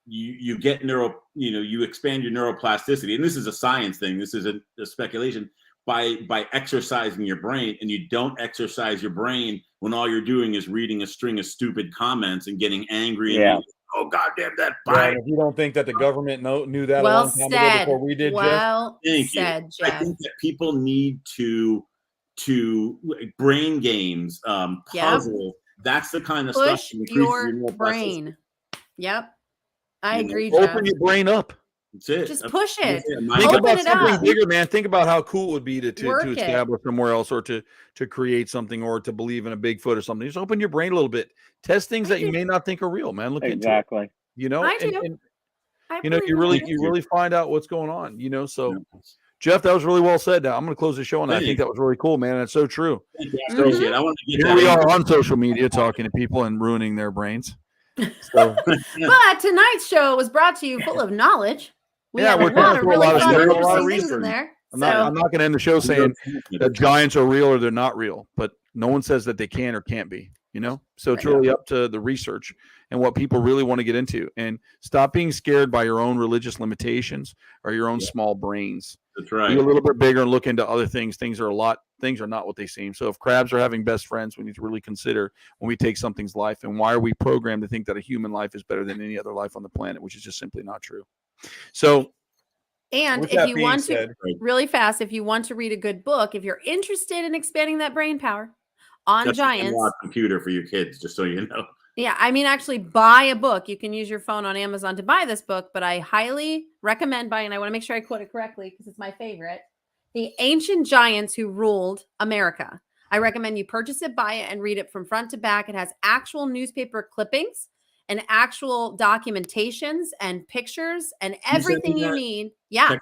you get you expand your neuroplasticity. And this is a science thing. This is a speculation. By exercising your brain, and you don't exercise your brain when all you're doing is reading a string of stupid comments and getting angry and oh goddamn that bite. If you don't think that the government knew that well a long time ago before we did, Jeff. I think that people need to brain games, puzzles. That's the kind of push stuff that your brain. Yep, I agree. Jeff. Open your brain up. That's it. Just push it. Think about something bigger, man. Think about how cool it would be to establish somewhere else, or to create something, or to believe in a Bigfoot or something. Just open your brain a little bit. Test things that you may not think are real, man. Look into it. I do. And you really find out what's going on. So Jeff, that was really well said. Now I'm going to close the show on that. I think that was really cool, man. It's so true. I want to Here we are on social media talking to people and ruining their brains. So. But tonight's show was brought to you full of knowledge. We have we're a lot of really fun research in there. I'm not going to end the show saying that giants are real or they're not real, but no one says that they can or can't be, So it's really up to the research and what people really want to get into, and stop being scared by your own religious limitations or your own small brains. That's right. Be a little bit bigger and look into other things. Things are not what they seem. So if crabs are having best friends, we need to really consider when we take something's life, and why are we programmed to think that a human life is better than any other life on the planet, which is just simply not true. So, and if you want to, really fast, if you want to read a good book, if you're interested in expanding that brain power on giants, computer for your kids, just so you know. Yeah, I mean, actually buy a book. You can use your phone on Amazon to buy this book, but I highly recommend buying, and I want to make sure I quote it correctly because it's my favorite, The Ancient Giants Who Ruled America. I recommend you purchase it, buy it, and read it from front to back. It has actual newspaper clippings and actual documentations and pictures and everything you need. Yeah.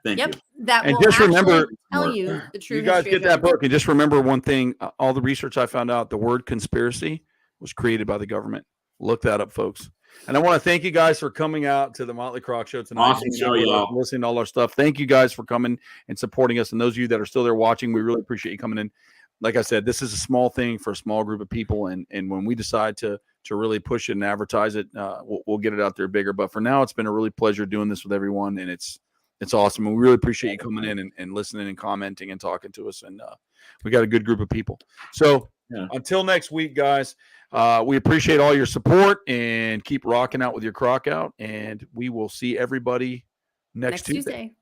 Thank you. That and will just remember, tell you the truth. You guys get that book, and just remember one thing. All the research I found out, the word conspiracy was created by the government. Look that up, folks. And I want to thank you guys for coming out to the Motley Croc show tonight. Awesome show, y'all. Listening to all our stuff. Thank you guys for coming and supporting us. And those of you that are still there watching, we really appreciate you coming in. Like I said, this is a small thing for a small group of people. And when we decide to really push it and advertise it, we'll get it out there bigger. But for now, it's been a really pleasure doing this with everyone. And it's awesome. And we really appreciate you coming in and listening and commenting and talking to us. And we got a good group of people. So until next week, guys, we appreciate all your support and keep rocking out with your Croc Out. And we will see everybody next Tuesday.